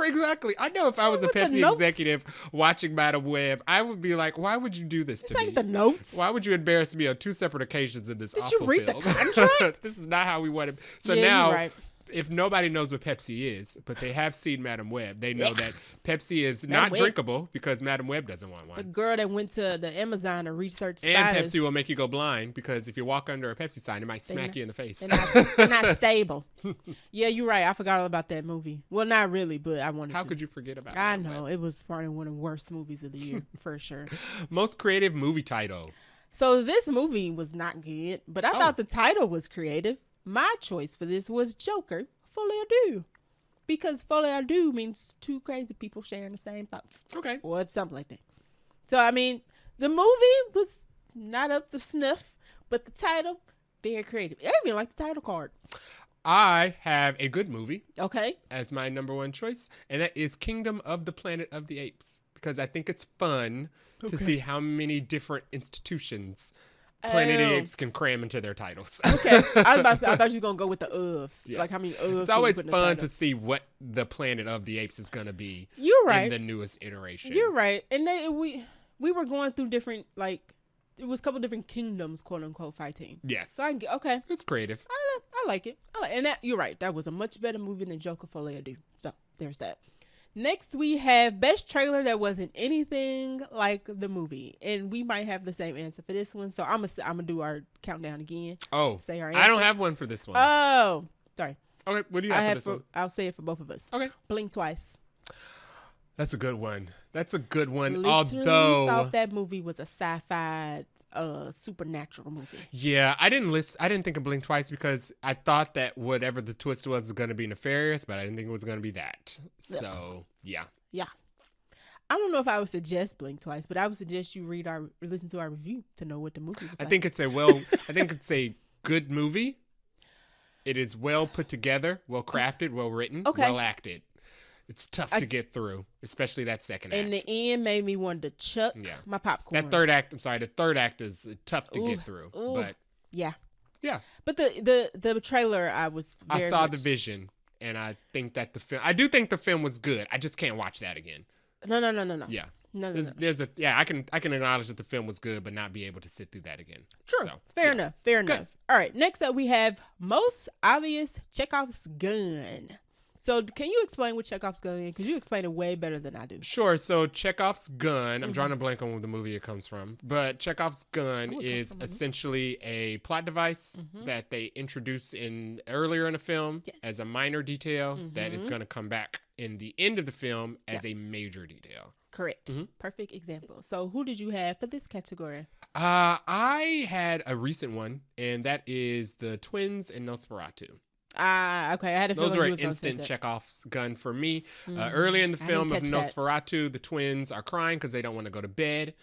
Exactly. I know if I was a Pepsi executive watching Madam Web, I would be like, why would you do this to me?
It's like the notes.
Why would you embarrass me on two separate occasions in this awful film?
Did you read the contract?
This is not how we want it. So now... If nobody knows what Pepsi is, but they have seen Madam Web, they know that Pepsi is not drinkable because Madam Web doesn't want one.
The girl that went to the Amazon to research status.
And Pepsi will make you go blind because if you walk under a Pepsi sign, it might smack you in the face.
They're not stable. Yeah, you're right. I forgot all about that movie. Well, not really, but I wanted to.
How could you forget about it?
I know. It was probably one of the worst movies of the year, for sure.
Most creative movie title.
So this movie was not good, but I thought the title was creative. My choice for this was Joker. Folie à deux, because folie à deux means two crazy people sharing the same thoughts.
Okay.
Or something like that. So, I mean, the movie was not up to snuff, but the title, very creative. I even like the title card.
I have a good movie.
Okay.
As my number one choice, and that is Kingdom of the Planet of the Apes, because I think it's fun to see how many different institutions Planet of the Apes can cram into their titles.
Okay. I thought you were going to go with the ofs. Yeah. Like how many ofs.
It's always fun to see what the Planet of the Apes is going to be.
You're right.
In the newest iteration.
You're right. And we were going through different it was a couple different kingdoms, quote unquote, fighting.
Yes.
So I get, okay.
It's creative.
I like it. And that, you're right. That was a much better movie than Joker Folia do. So there's that. Next, we have best trailer that wasn't anything like the movie, and we might have the same answer for this one. So I'm gonna do our countdown again.
Oh,
say our answer.
I don't have one for this one.
Oh, sorry.
Okay, what do you have for this one?
I'll say it for both of us.
Okay.
Blink Twice.
That's a good one. Literally
Although thought that movie was a sci-fi supernatural movie.
Yeah, I didn't think of Blink Twice because I thought that whatever the twist was going to be nefarious, but I didn't think it was going to be that. So, yeah.
Yeah. I don't know if I would suggest Blink Twice, but I would suggest you listen to our review to know what the movie was like.
I think it's a good movie. It is well put together, well crafted, well written, well acted. It's tough to get through, especially that second act.
And the end made me want to chuck my popcorn.
The third act is tough to get through. But
yeah.
Yeah.
But the trailer, I saw
the vision, and I think that I do think the film was good. I just can't watch that again.
No.
Yeah.
No.
I can acknowledge that the film was good, but not be able to sit through that again.
True. So, Fair enough. All right. Next up, we have most obvious Chekhov's gun. So can you explain what Chekhov's gun is? Because you explain it way better than I do.
Sure. So Chekhov's gun, I'm drawing a blank on the movie it comes from, but Chekhov's gun is essentially a plot device that they introduce earlier in the film as a minor detail that is going to come back in the end of the film as a major detail.
Correct. Perfect example. So who did you have for this category?
I had a recent one, and that is the twins in Nosferatu.
Okay. I had a feeling
those were an instant Chekhov's gun for me. Early in the film of Nosferatu, the twins are crying because they don't want to go to bed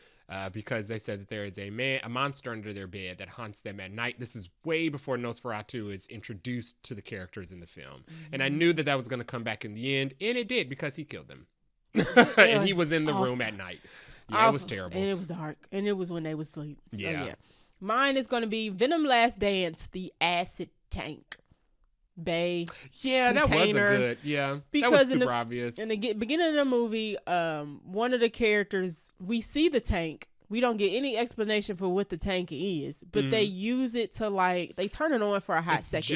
because they said that there is a monster under their bed that haunts them at night. This is way before Nosferatu is introduced to the characters in the film. And I knew that was going to come back in the end, and it did because he killed them. And he was in the room at night. Yeah, it was terrible.
And it was dark. And it was when they was asleep. Yeah. So, yeah. Mine is going to be Venom Last Dance, the acid tank. Bay
container. That was a good because that was super obvious.
In the beginning of the movie, one of the characters, we see the tank, we don't get any explanation for what the tank is, but they use it to they turn it on for a hot second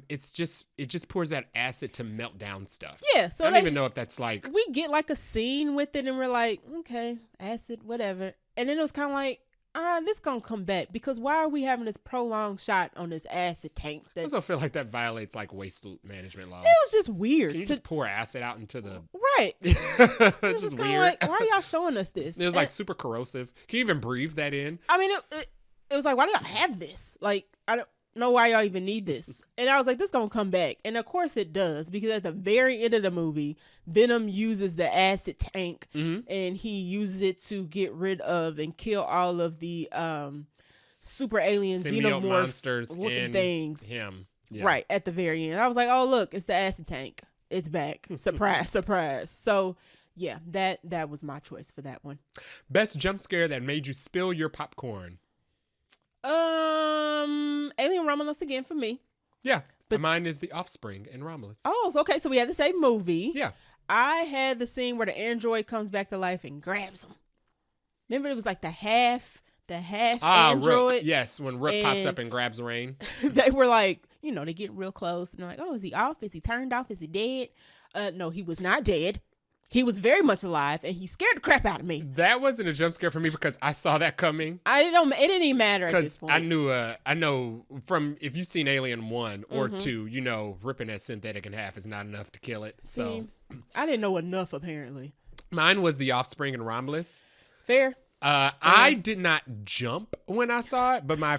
it just pours that acid to melt down stuff.
So
I don't even know if that's
we get a scene with it and we're like, okay, acid, whatever, and then it was kind of this gonna come back because why are we having this prolonged shot on this acid tank?
I also feel like that violates waste management laws.
It was just weird.
Can you just pour acid out into the
right? It was just weird. Why are y'all showing us this?
It was super corrosive. Can you even breathe that in?
I mean, it was why do y'all have this? I don't know why y'all even need this. And I was like, this gonna come back, and of course it does because at the very end of the movie, Venom uses the acid tank and he uses it to get rid of and kill all of the super alien xenomorph monsters looking things. Right at the very end, I was like, oh look, it's the acid tank. It's back. Surprise, surprise. So yeah, that was my choice for that one.
Best jump scare that made you spill your popcorn.
Alien Romulus again for me.
Yeah, but mine is The Offspring and Romulus.
Oh, so okay, so we had the same movie.
Yeah.
I had the scene where the android comes back to life and grabs him. Remember, it was the half android.
Rook. Yes, when Rook pops up and grabs Rain.
They were they get real close and they're like, oh, is he off? Is he turned off? Is he dead? No, he was not dead. He was very much alive, and he scared the crap out of me.
That wasn't a jump scare for me because I saw that coming.
It didn't even matter at this point.
I know from if you've seen Alien 1 or 2, ripping that synthetic in half is not enough to kill it. So
I didn't know enough apparently.
Mine was The Offspring and Romulus.
Fair.
I did not jump when I saw it, but my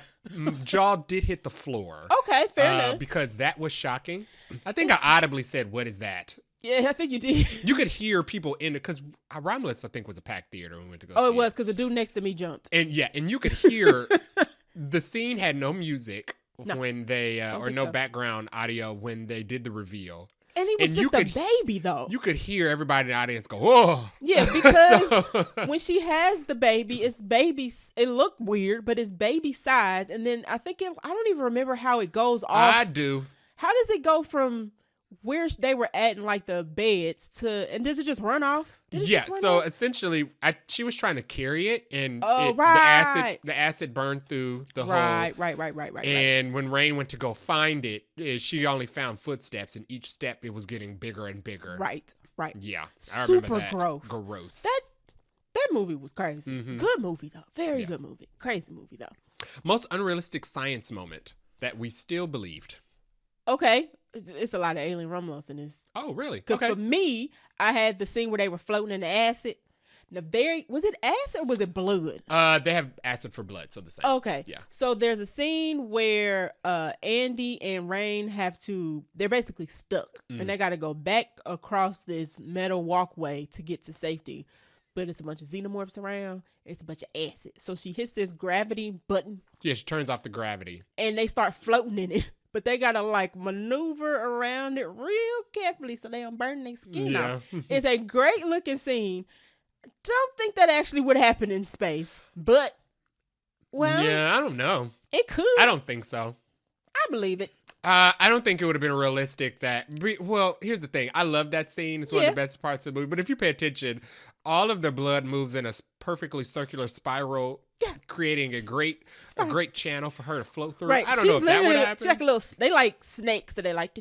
jaw did hit the floor.
Okay, fair enough.
Because that was shocking. I think I audibly said, "What is that?"
Yeah, I think you did.
You could hear people in it because Romulus, I think, was a packed theater when we went to go.
Oh, it was because the dude next to me jumped.
And you could hear the scene had no music when they or no background audio when they did the reveal.
And he was just a baby, though.
You could hear everybody in the audience go, "Oh!"
Yeah, because when she has the baby, it looked weird, but it's baby size. And then I don't even remember how it goes off.
I do.
How does it go from where they were at in like the beds and does it just run off?
Essentially, she was trying to carry it, and
right.
the acid burned through the hole.
Right.
And when Rain went to go find it, she only found footsteps, and each step it was getting bigger and bigger.
Right.
Yeah, I remember that.
Super
gross.
That movie was crazy. Mm-hmm. Good movie though. Very good movie. Crazy movie though.
Most unrealistic science moment that we still believed.
Okay. It's a lot of alien Romulus in this.
Oh, really?
Because for me, I had the scene where they were floating in the acid. Was it acid or was it blood?
They have acid for blood, so the same.
Okay.
Yeah.
So there's a scene where Andy and Rain they're basically stuck. And they got to go back across this metal walkway to get to safety. But it's a bunch of xenomorphs around. It's a bunch of acid. So she hits this gravity button.
Yeah, she turns off the gravity.
And they start floating in it. But they got to like maneuver around it real carefully so they don't burn their skin off. It's a great looking scene. Don't think that actually would happen in space. But, well.
Yeah, I don't know.
It could.
I don't think so.
I believe it.
I don't think it would have been realistic well, here's the thing. I love that scene. It's one of the best parts of the movie. But if you pay attention, all of the blood moves in a perfectly circular spiral, creating a great channel for her to float through.
Right.
I don't know if that would happen.
Like they like snakes, so they like.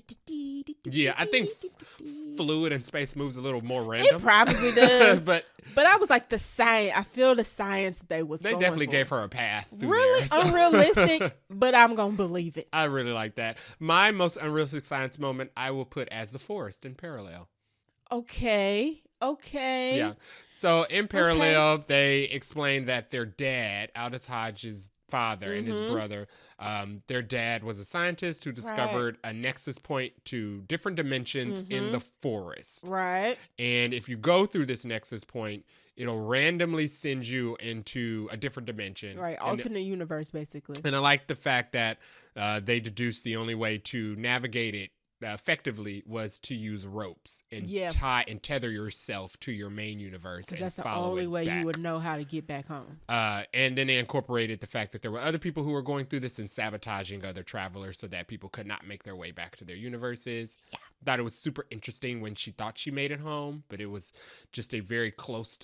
Yeah, I think fluid in space moves a little more random.
It probably does.
but
I was like the science. I feel the science they
definitely gave her a path.
Really unrealistic, but I'm gonna believe it.
I really like that. My most unrealistic science moment I will put as the forest in Parallel.
Okay.
Yeah. So in Parallel, they explain that their dad, Aldous Hodge's father and his brother, their dad was a scientist who discovered a nexus point to different dimensions in the forest.
Right.
And if you go through this nexus point, it'll randomly send you into a different dimension.
Right. Alternate universe, basically.
And I like the fact that they deduced the only way to navigate it effectively was to use ropes and tie and tether yourself to your main universe. And
that's the only way you would know how to get back home.
And then they incorporated the fact that there were other people who were going through this and sabotaging other travelers so that people could not make their way back to their universes. Yeah. Thought it was super interesting when she thought she made it home, but it was just a very close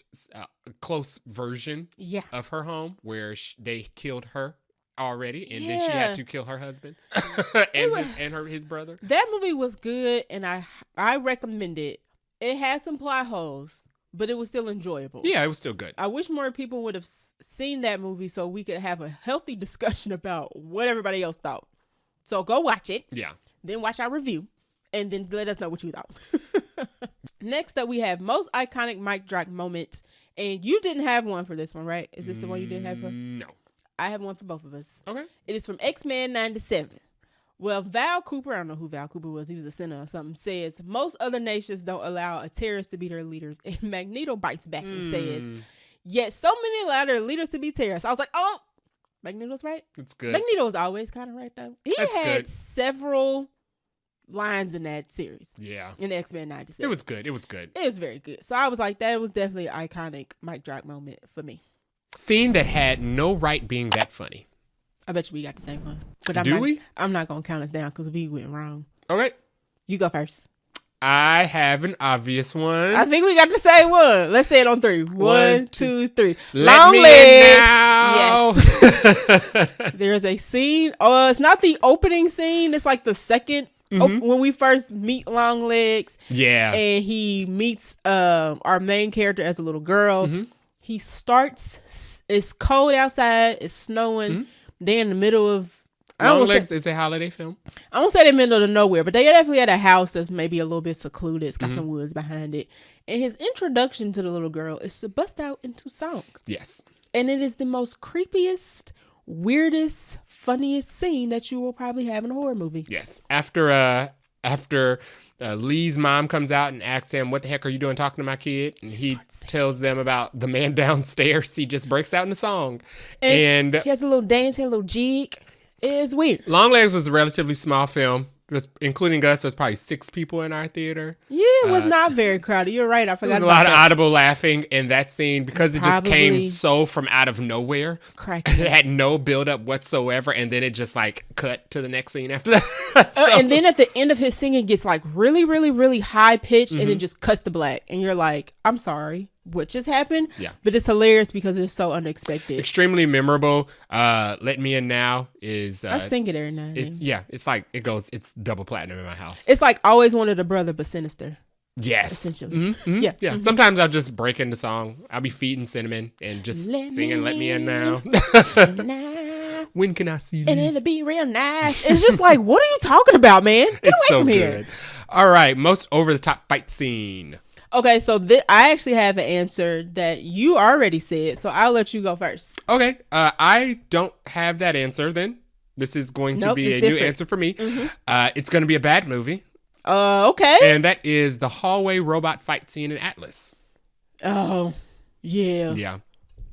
version of her home where they killed her already, and then she had to kill her husband and his brother.
That movie was good, and I recommend it. It had some plot holes, but it was still enjoyable.
Yeah, it was still good.
I wish more people would have seen that movie so we could have a healthy discussion about what everybody else thought. So go watch it.
Yeah.
Then watch our review, and then let us know what you thought. Next up, we have most iconic mic drop moments, and you didn't have one for this one, right? Is this the one you didn't have for?
No.
I have one for both of us.
Okay.
It is from X-Men 97. Well, Val Cooper, I don't know who Val Cooper was. He was a senator or something, says, most other nations don't allow a terrorist to be their leaders. And Magneto bites back and says, yet so many allow their leaders to be terrorists. I was like, oh, Magneto's right.
That's good.
Magneto was always kind of right, though. He had several lines in that series.
Yeah.
In X-Men 97.
It was good. It was
very good. So I was like, that was definitely an iconic mic drop moment for me.
Scene that had no right being that funny.
I bet you we got the same one. But I'm not going to count us down because we went wrong.
Okay.
You go first.
I have an obvious one.
I think we got the same one. Let's say it on 3. 1, 2, 3.
Let
Long
me
legs.
Now.
Yes. There's a scene. It's not the opening scene. It's like the second when we first meet Long Legs.
Yeah.
And he meets our main character as a little girl. He starts, it's cold outside, it's snowing. They're in the middle of...
Long Legs is a holiday film.
I won't say they're in the middle of nowhere, but they definitely had a house that's maybe a little bit secluded. It's got some woods behind it. And his introduction to the little girl is to bust out into song.
Yes.
And it is the most creepiest, weirdest, funniest scene that you will probably have in a horror movie.
Yes. After Lee's mom comes out and asks him, what the heck are you doing talking to my kid? And he tells them about the man downstairs. He just breaks out in a song. And
he has a little dance, he has a little jig. It's weird.
Long Legs was a relatively small film. including us, there's probably 6 people in our theater.
Yeah, it was not very crowded. You're right. I forgot.
There was a lot of audible laughing in that scene because it just came so from out of nowhere. It had no build up whatsoever, and then it just like cut to the next scene after that.
And then at the end of his singing, it gets like really, really, really high pitched, and then just cuts to black, and you're like, I'm sorry. What just happened?
Yeah.
But it's hilarious because it's so unexpected.
Extremely memorable. Let Me In Now is...
I sing it every night.
It's like, it's double platinum in my house.
It's like Always Wanted a Brother, but sinister.
Yes.
Essentially.
Mm-hmm. Yeah. Mm-hmm. Sometimes I'll just break into song. I'll be feeding Cinnamon and just singing Let Me In Now. When can I see you?
And it'll be real nice. It's just like, what are you talking about, man? Get away from here. Good.
All right. Most over-the-top fight scene.
Okay, so I actually have an answer that you already said, so I'll let you go first.
Okay, I don't have that answer then. This is going to be a new answer for me. Mm-hmm. It's going to be a bad movie.
Okay.
And that is the hallway robot fight scene in Atlas.
Oh, yeah.
Yeah.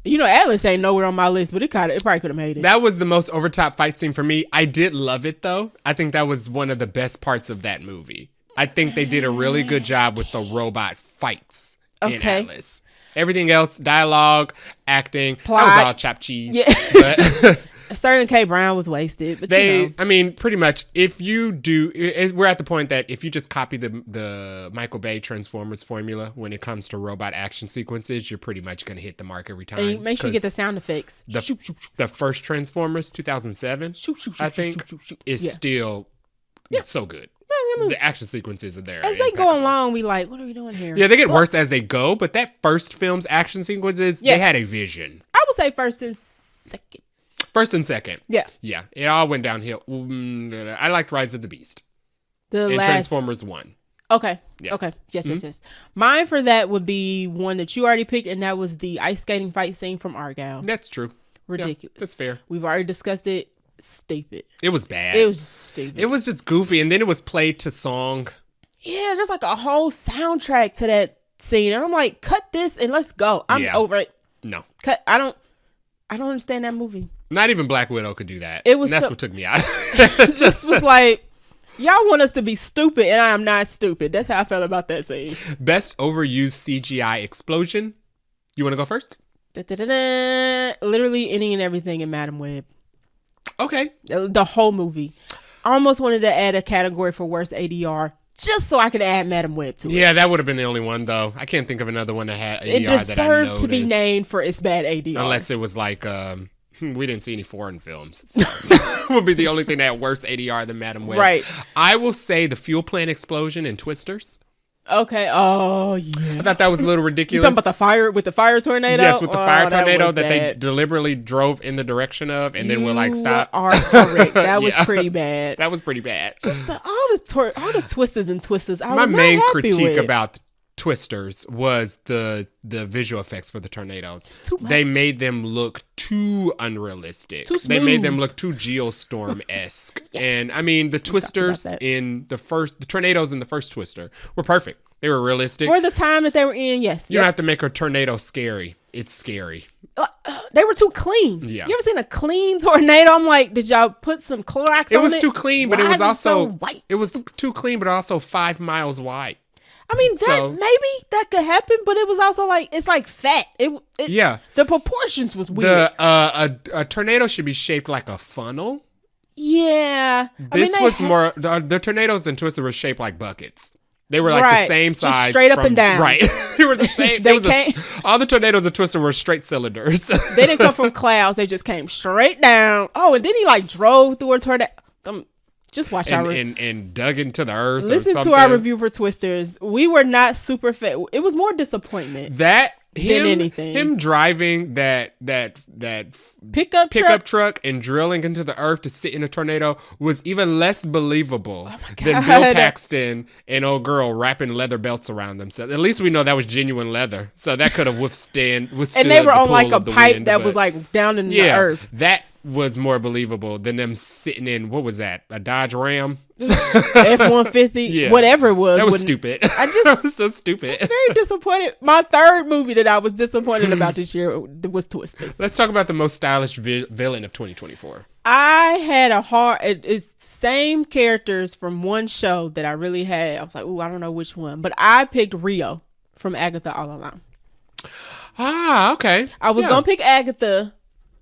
You know, Atlas ain't nowhere on my list, but it probably could have made it.
That was the most over-top fight scene for me. I did love it, though. I think that was one of the best parts of that movie. I think they did a really good job with the robot fights in Atlas. Everything else, dialogue, acting, plot. That was all chopped cheese.
Yeah. But Sterling K. Brown was wasted. But
I mean, pretty much, if you do, we're at the point that if you just copy the Michael Bay Transformers formula when it comes to robot action sequences, you're pretty much going to hit the mark every time.
And make sure you get the sound effects.
The first Transformers, 2007, I think, is still so good. The action sequences are there.
As they go along, we like, what are we doing here?
Yeah, they get worse as they go, but that first film's action sequences, they had a vision.
I would say first and second.
First and second.
Yeah.
Yeah, it all went downhill. I liked Rise of the Beast. Transformers 1.
Okay.
Yes.
Okay. Yes, yes. Mine for that would be one that you already picked, and that was the ice skating fight scene from Argyle.
That's true.
Ridiculous.
Yeah, that's fair.
We've already discussed it. Stupid.
It was bad.
It was just stupid.
It was just goofy, and then it was played to song.
Yeah, there's like a whole soundtrack to that scene, and I'm like, cut this and let's go. I'm over it.
No,
cut. I don't understand that movie.
Not even Black Widow could do that. That's what took me out.
It just was like, y'all want us to be stupid, and I am not stupid. That's how I felt about that scene.
Best overused CGI explosion. You want to go first?
Literally any and everything in Madam Web.
Okay.
The whole movie. I almost wanted to add a category for worst ADR just so I could add Madam Web to it.
Yeah, that would have been the only one, though. I can't think of another one that had ADR
that I noticed. It deserved to be named for its bad ADR.
Unless it was like, we didn't see any foreign films. So that would be the only thing that had worse ADR than Madam Web.
Right.
I will say the fuel plant explosion in Twisters.
Okay. Oh, yeah.
I thought that was a little ridiculous.
You talking about the fire tornado?
Yes, with the fire tornado that they deliberately drove in the direction of and then were like, stop.
You are correct. That was pretty bad.
That was pretty bad.
Just all the twisters and twisters.
My main critique about Twisters was the visual effects for the tornadoes.
Too much.
They made them look too unrealistic.
Too smooth.
They made them look too Geostorm-esque. Yes. And I mean, the Twisters the tornadoes in the first Twister were perfect. They were realistic.
For the time that they were in, yes.
You don't have to make a tornado scary. It's scary.
They were too clean.
Yeah.
You ever seen a clean tornado? I'm like, did y'all put some Clorox on it?
It was too clean, but it was also
so white?
It was too clean, but also 5 miles wide.
I mean, maybe that could happen, but it was also like, it's like fat. The proportions was weird.
A tornado should be shaped like a funnel.
Yeah.
The tornadoes in Twister were shaped like buckets. They were like the same size.
Just straight up and down.
Right. They were the same. All the tornadoes in Twister were straight cylinders.
They didn't come from clouds. They just came straight down. Oh, and then he like drove through a tornado. Just watch
and dug into the earth.
Listen to our review for Twisters. We were not super fit. It was more disappointment than anything. Him driving
that pickup truck and drilling into the earth to sit in a tornado was even less believable than Bill Paxton and old girl wrapping leather belts around themselves. At least we know that was genuine leather, so that could have withstood.
And they were on like a pipe that was like down in the earth.
That was more believable than them sitting in, what was that, a Dodge Ram?
F-150, whatever it was.
That was stupid. That was so stupid.
I was very disappointed. My third movie that I was disappointed about this year was Twisters.
Let's talk about the most stylish villain of 2024.
I had a hard. It's same characters from one show that I really had. I was like, ooh, I don't know which one, but I picked Rio from Agatha All Along.
Ah, okay.
I was gonna pick Agatha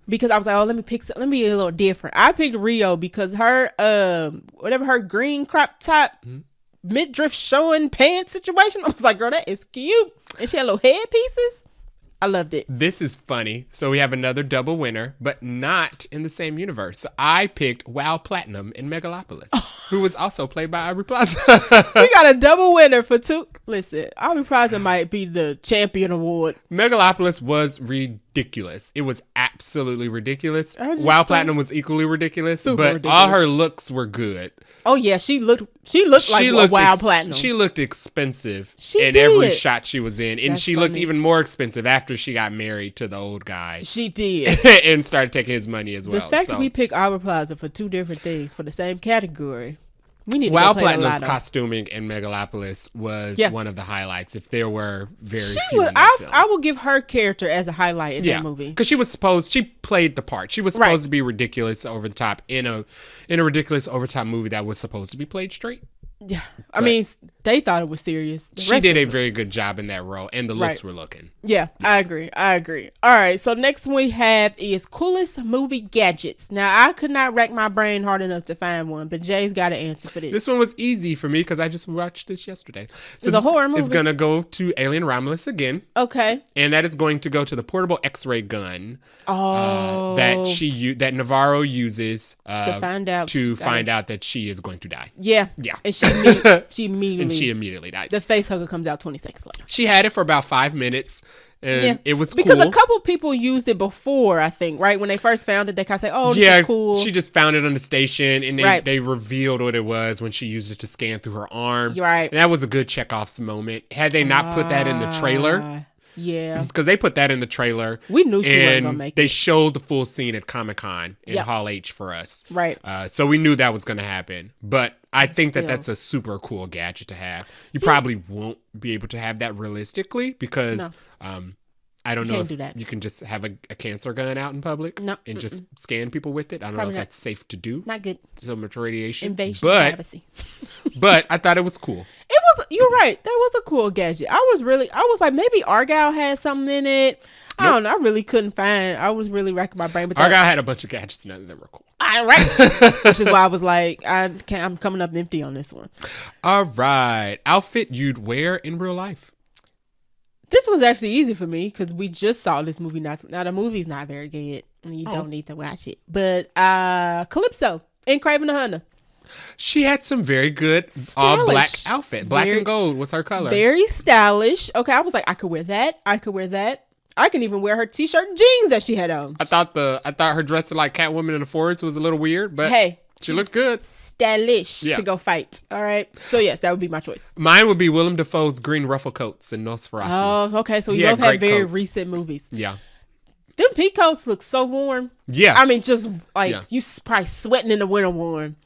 because I was like, oh, let me be a little different. I picked Rio because her whatever her green crop top midriff showing pants situation. I was like, girl, that is cute, and she had little head pieces. I loved it.
This is funny. So we have another double winner, but not in the same universe. So I picked Wow Platinum in Megalopolis, who was also played by Aubrey Plaza.
We got a double winner for two. Listen, Aubrey Plaza might be the champion award.
Megalopolis was ridiculous. It was absolutely ridiculous. Wow Platinum was equally ridiculous, but ridiculous. All her looks were good.
Oh yeah, she looked like a Wow Platinum.
She looked expensive in every shot she was in, and she looked even more expensive after she got married to the old guy.
She did,
and started taking his money as well.
The fact that we picked Aubrey Plaza for two different things for the same category. We need to
Wow Platinum's costuming in Megalopolis was one of the highlights. If there were very few in that film.
I will give her character as a highlight in that movie
because she played the part. She was supposed to be ridiculous over the top in a ridiculous over the top movie that was supposed to be played straight.
Yeah, I mean, they thought it was serious.
She did a very good job in that role, and the looks were looking.
Yeah, I agree. All right, so next one we have is coolest movie gadgets. Now, I could not rack my brain hard enough to find one, but Jay's got an answer for this.
This one was easy for me because I just watched this yesterday. So
it's a horror movie.
It's going to go to Alien Romulus again.
Okay.
And that is going to go to the portable X-ray gun that Navarro uses to find out that she is going to die.
Yeah. And she immediately dies. The face hugger comes out 20 seconds later.
She had it for about 5 minutes. And it was
because
cool.
a couple people used it before, I think, right? When they first found it, they kind of say, oh, this is cool.
She just found it on the station, and they revealed what it was when she used it to scan through her arm.
Right.
And that was a good checkoff's moment. Had they not put that in the trailer...
Yeah.
Because they put that in the trailer.
We knew she wasn't going to make it.
They showed the full scene at Comic-Con in Hall H for us.
Right.
So we knew that was going to happen. But I think that's a super cool gadget to have. You probably won't be able to have that realistically because... I don't know if you can just have a cancer gun out in public and just scan people with it. I don't know if that's safe to do.
Not good.
So much radiation.
Invasion of privacy.
But I thought it was cool.
You're right. That was a cool gadget. I was like, maybe Argyle had something in it. I don't know. I really couldn't find. I was really racking my brain. But
Argyle had a bunch of gadgets in it that were cool.
All right. Which is why I was like, I'm coming up empty on this one.
All right. Outfit you'd wear in real life.
This was actually easy for me because we just saw this movie. Now the movie's not very good, and you don't need to watch it. But Calypso in Craven the Hunter.
She had some very good all black outfit. Black and gold was her color.
Very stylish. Okay, I was like, I could wear that. I can even wear her t-shirt and jeans that she had on.
I thought her dressing like Catwoman in the forest was a little weird, but hey, she looked good.
Stylish to go fight. All right. So yes, that would be my choice.
Mine would be Willem Dafoe's green ruffle coats in Nosferatu.
Oh, okay. So we both have very recent movies.
Yeah.
Them pea coats look so warm.
Yeah.
I mean, just like you probably sweating in the winter warm.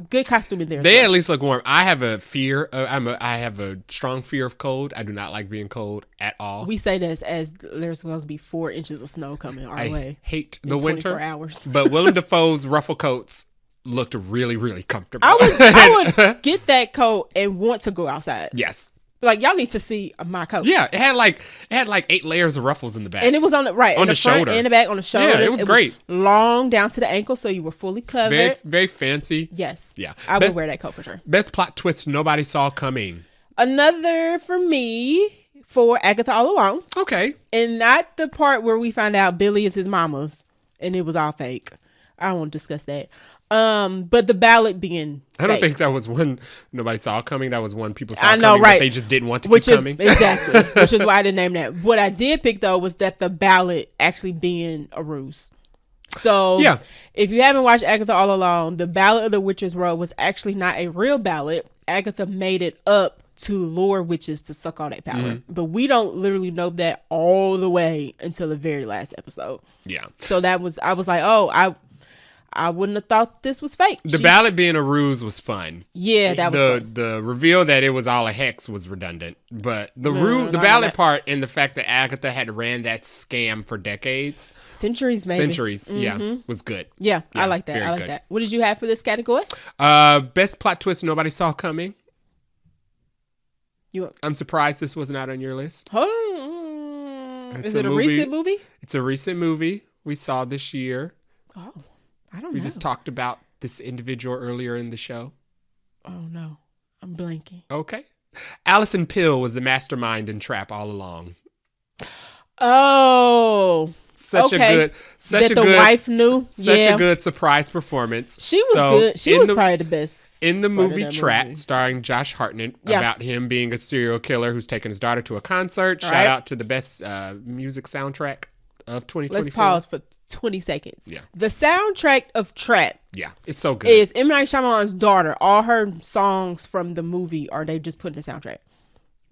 Good costume in there.
They at least look warm. I have a fear. I have a strong fear of cold. I do not like being cold at all.
We say this as there's supposed to be 4 inches of snow coming our way.
I hate the winter.
24 hours.
But Willem Dafoe's ruffle coats looked really, really comfortable.
I would get that coat and want to go outside.
Yes.
Like, y'all need to see my coat.
Yeah, it had like 8 layers of ruffles in the back.
And it was on the front
shoulder
and the back, on the shoulder.
Yeah, it was great.
Long down to the ankle, so you were fully covered.
Very, very fancy.
Yes.
Yeah.
I would wear that coat for sure.
Best plot twist nobody saw coming.
Another for me for Agatha All Along.
Okay.
And not the part where we find out Billy is his mama's and it was all fake. I don't want to discuss that. But the ballot being
I don't
fake.
think that was one nobody saw coming. That was one people saw
I know,
coming,
right.
but they just didn't want to keep coming.
Exactly. Which is why I didn't name that. What I did pick, though, was that the ballot actually being a ruse. So, if you haven't watched Agatha All Along, the ballot of the Witch's Road was actually not a real ballot. Agatha made it up to lure witches to suck all that power. Mm-hmm. But we don't literally know that all the way until the very last episode.
Yeah.
So I was like, oh, I wouldn't have thought this was fake.
The ballot being a ruse was fun.
Yeah, that was fun.
The reveal that it was all a hex was redundant. But the ballot part and the fact that Agatha had ran that scam for decades.
Centuries, maybe.
Centuries, yeah, was good.
Yeah, I like that. I like that. What did you have for this category?
Best plot twist nobody saw coming. I'm surprised this was not on your list.
Hold on. Is it a recent movie?
It's a recent movie we saw this year.
Oh. I don't know.
We just talked about this individual earlier in the show.
Oh, no. I'm blanking.
Okay. Alison Pill was the mastermind in Trap all along.
Oh. Wife knew.
Such a good surprise performance.
She was good. She was probably the best.
In the movie Trap, starring Josh Hartnett, about him being a serial killer who's taken his daughter to a concert. Shout out to the best music soundtrack of 2024.
Let's pause for 20 seconds.
Yeah.
The soundtrack of Trap.
Yeah, it's so good.
Is M. Night Shyamalan's daughter. All her songs from the movie are they just put in the soundtrack.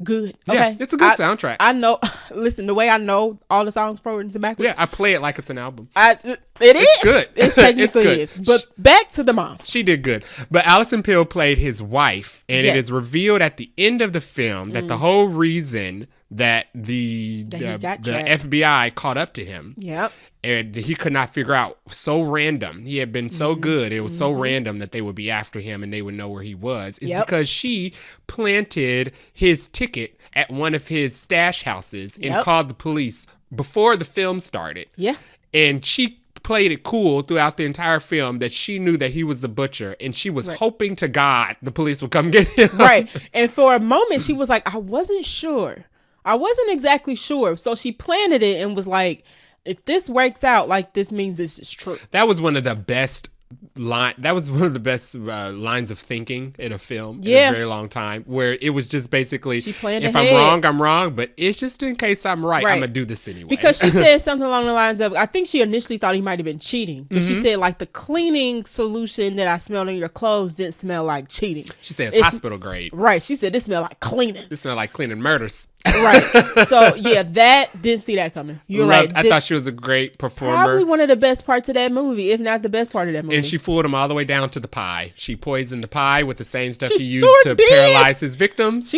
Good. Okay.
Yeah, it's a good soundtrack.
I know. Listen, the way I know all the songs forwards and backwards.
Yeah, I play it like it's an album.
It's
good.
It's technically is. But back to the mom.
She did good. But Alison Pill played his wife, and it is revealed at the end of the film that the whole reason that the FBI caught up to him.
Yep.
And he could not figure out. So random. He had been so good. It was so random that they would be after him and they would know where he was. It's because she planted his ticket at one of his stash houses and called the police before the film started.
Yeah.
And she played it cool throughout the entire film that she knew that he was the butcher and she was hoping to God the police would come get him.
Right. And for a moment she was like, I wasn't sure. I wasn't exactly sure. So she planted it and was like, if this works out, like, this means this is true.
That was one of the best lines of thinking in a film in a very long time, where it was just basically, if I'm wrong, I'm wrong, but it's just in case I'm right. I'm going to do this anyway.
Because she said something along the lines of, I think she initially thought he might have been cheating, but she said, like, the cleaning solution that I smelled in your clothes didn't smell like cheating.
She said it's hospital grade.
Right. She said, this smelled like cleaning.
This smelled like cleaning murders.
Right. So, yeah, that didn't see that coming. You're right.
I thought she was a great performer.
Probably one of the best parts of that movie, if not the best part of that movie.
And she fooled him all the way down to the pie. She poisoned the pie with the same stuff he used to paralyze his victims.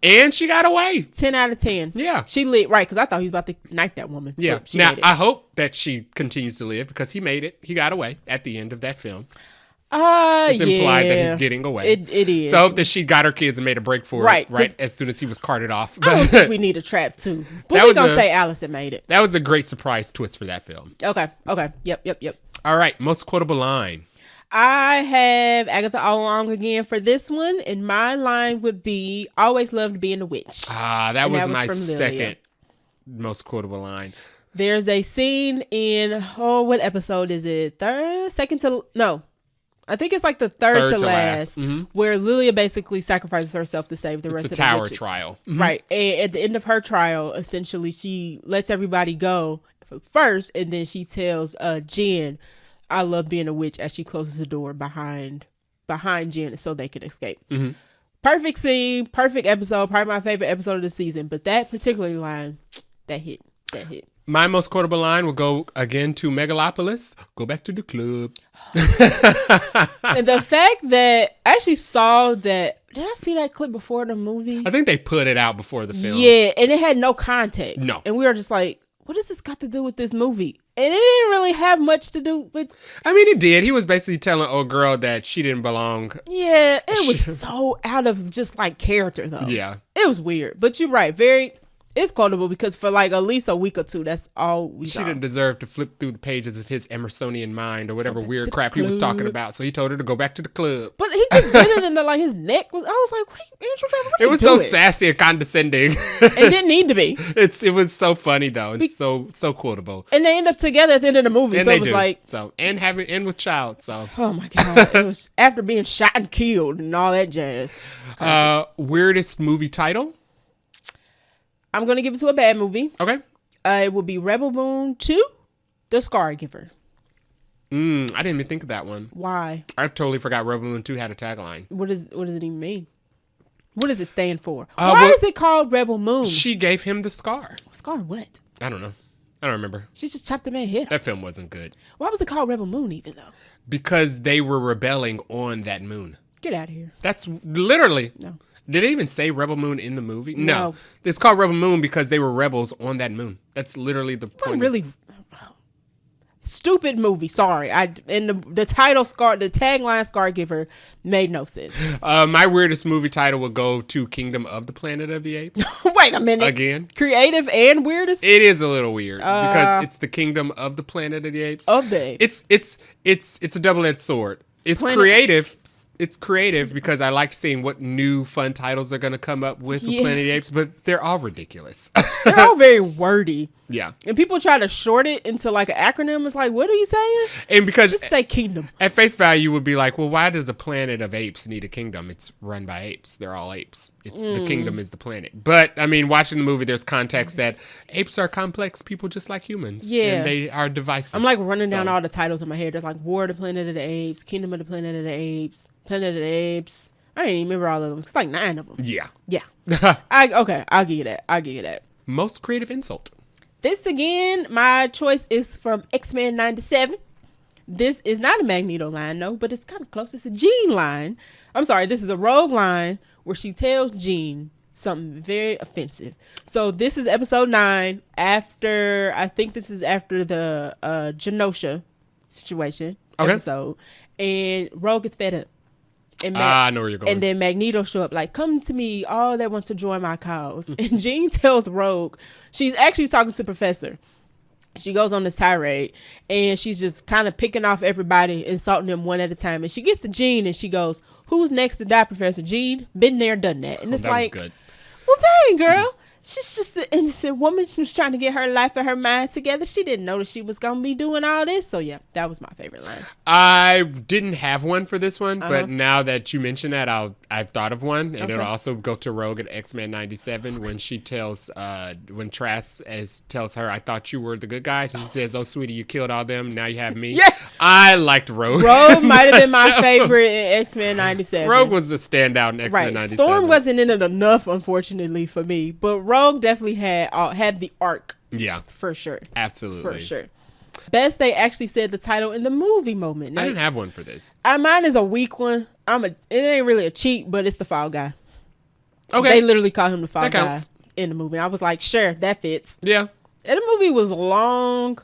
And she got away.
10 out of 10.
Yeah.
She lived, right, because I thought he was about to knife that woman.
Yeah. Now, I hope that she continues to live because he made it. He got away at the end of that film. It's implied that he's getting away.
It is.
So I hope that she got her kids and made a break for it right as soon as he was carted off.
I don't think we need a trap too. But we're going to say Allison made it.
That was a great surprise twist for that film.
Okay. Yep.
All right. Most quotable line.
I have Agatha all along again for this one. And my line would be, always loved being a witch.
That was my second most quotable line.
There's a scene in, what episode is it? I think it's like the third to last. Where Lilia basically sacrifices herself to save the rest of the
tower
witches.
Trial.
Right. And at the end of her trial, essentially, she lets everybody go first, and then she tells Jen, I love being a witch, as she closes the door behind Jen so they can escape. Perfect scene, perfect episode, probably my favorite episode of the season. But that particular line, that hit.
My most quotable line will go again to Megalopolis. Go back to the club.
And the fact that I actually saw that. Did I see that clip before the movie?
I think they put it out before the film.
Yeah, and it had no context.
No.
And we were just like, what does this got to do with this movie? And it didn't really have much to do with...
I mean, it did. He was basically telling old girl that she didn't belong.
Yeah, it was so out of just like character, though.
Yeah.
It was weird. But you're right. It's quotable because for like at least a week or two, that's all we saw.
She didn't deserve to flip through the pages of his Emersonian mind or whatever weird crap he was talking about. So he told her to go back to the club.
But he just did it into like his neck. I was like, what are you doing?
It was so sassy and condescending.
It didn't need to be.
It was so funny though. And so quotable.
And they end up together at the end of the movie.
And
so it was like.
So, and with child. So.
Oh my God. It was after being shot and killed and all that jazz.
Weirdest movie title?
I'm going to give it to a bad movie.
Okay.
It will be Rebel Moon 2, The Scar Giver.
I didn't even think of that one.
Why?
I totally forgot Rebel Moon 2 had a tagline.
What does it even mean? What does it stand for? Why is it called Rebel Moon?
She gave him the scar.
Scar what?
I don't know. I don't remember.
She just chopped the man's head off.
That film wasn't good.
Why was it called Rebel Moon even, though?
Because they were rebelling on that moon.
Get out of here.
That's literally...
No.
Did they even say Rebel Moon in the movie? No. It's called Rebel Moon because they were rebels on that moon. That's literally the point.
Really stupid movie. Sorry. The title scar, the tagline Scar Giver made no sense.
My weirdest movie title would go to Kingdom of the Planet of the Apes.
Wait a minute.
Again.
Creative and weirdest?
It is a little weird because it's the Kingdom of the Planet of the Apes.
Of the Apes.
It's a double-edged sword. It's creative. It's creative because I like seeing what new fun titles they're going to come up with Planet of the Apes, but they're all ridiculous.
They're all very wordy.
Yeah.
And people try to short it into like an acronym. It's like, what are you saying?
And because
just say kingdom.
At face value, you would be like, well, why does a planet of apes need a kingdom? It's run by apes. They're all apes. It's the kingdom is the planet. But I mean, watching the movie, there's context that apes are complex people just like humans. Yeah. And they are divisive.
I'm like running down all the titles in my head. There's like War of the Planet of the Apes, Kingdom of the Planet of the Apes, Planet of the Apes. I ain't even remember all of them. It's like 9 of them.
Yeah.
Yeah. I'll give you that.
Most creative insult.
This again, my choice is from X-Men 97. This is not a Magneto line, no, but it's kind of close. It's a Jean line. I'm sorry, this is a Rogue line where she tells Jean something very offensive. So this is episode 9 I think this is after the Genosha situation episode. And Rogue is fed up. And
I know where you're going.
And then Magneto show up like, come to me, all that want to join my cause. And Jean tells Rogue, she's actually talking to Professor. She goes on this tirade and she's just kind of picking off everybody, insulting them one at a time. And she gets to Jean and she goes, who's next to die, Professor? Jean, been there, done that. And it's
that
like,
was good.
Well, dang, girl. She's just an innocent woman who's trying to get her life and her mind together. She didn't know that she was going to be doing all this. So, yeah, that was my favorite line.
I didn't have one for this one, but now that you mention that, I've thought of one. And it'll also go to Rogue at X-Men 97 when she tells, when Trask tells her, I thought you were the good guys. And she says, oh, sweetie, you killed all them. Now you have me.
Yeah.
I liked Rogue.
Rogue might have been my favorite in X-Men 97.
Rogue was a standout in X-Men 97.
Storm wasn't in it enough, unfortunately, for me. But Rogue definitely had the arc. Yeah. For sure.
Absolutely.
For sure. Best they actually said the title in the movie moment.
Now, I didn't have one for this.
Mine is a weak one. It ain't really a cheat, but it's the Fall Guy.
Okay.
They literally call him the Fall Guy in the movie. And I was like, sure, that fits.
Yeah.
And the movie was longer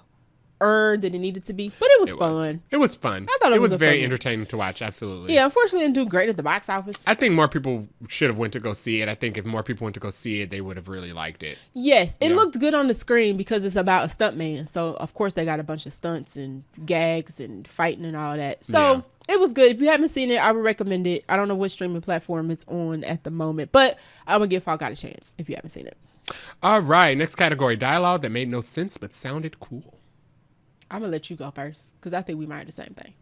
than it needed to be, but it was fun.
It was fun.
I thought it was
very entertaining to watch. Absolutely.
Yeah, unfortunately, it didn't do great at the box office.
I think more people should have went to go see it. I think if more people went to go see it, they would have really liked it.
Yes, it looked good on the screen because it's about a stuntman. So of course they got a bunch of stunts and gags and fighting and all that. So it was good. If you haven't seen it, I would recommend it. I don't know what streaming platform it's on at the moment, but I would give Fall Guy a chance if you haven't seen it.
All right, next category: dialogue that made no sense but sounded cool.
I'm gonna let you go first because I think we might have the same thing.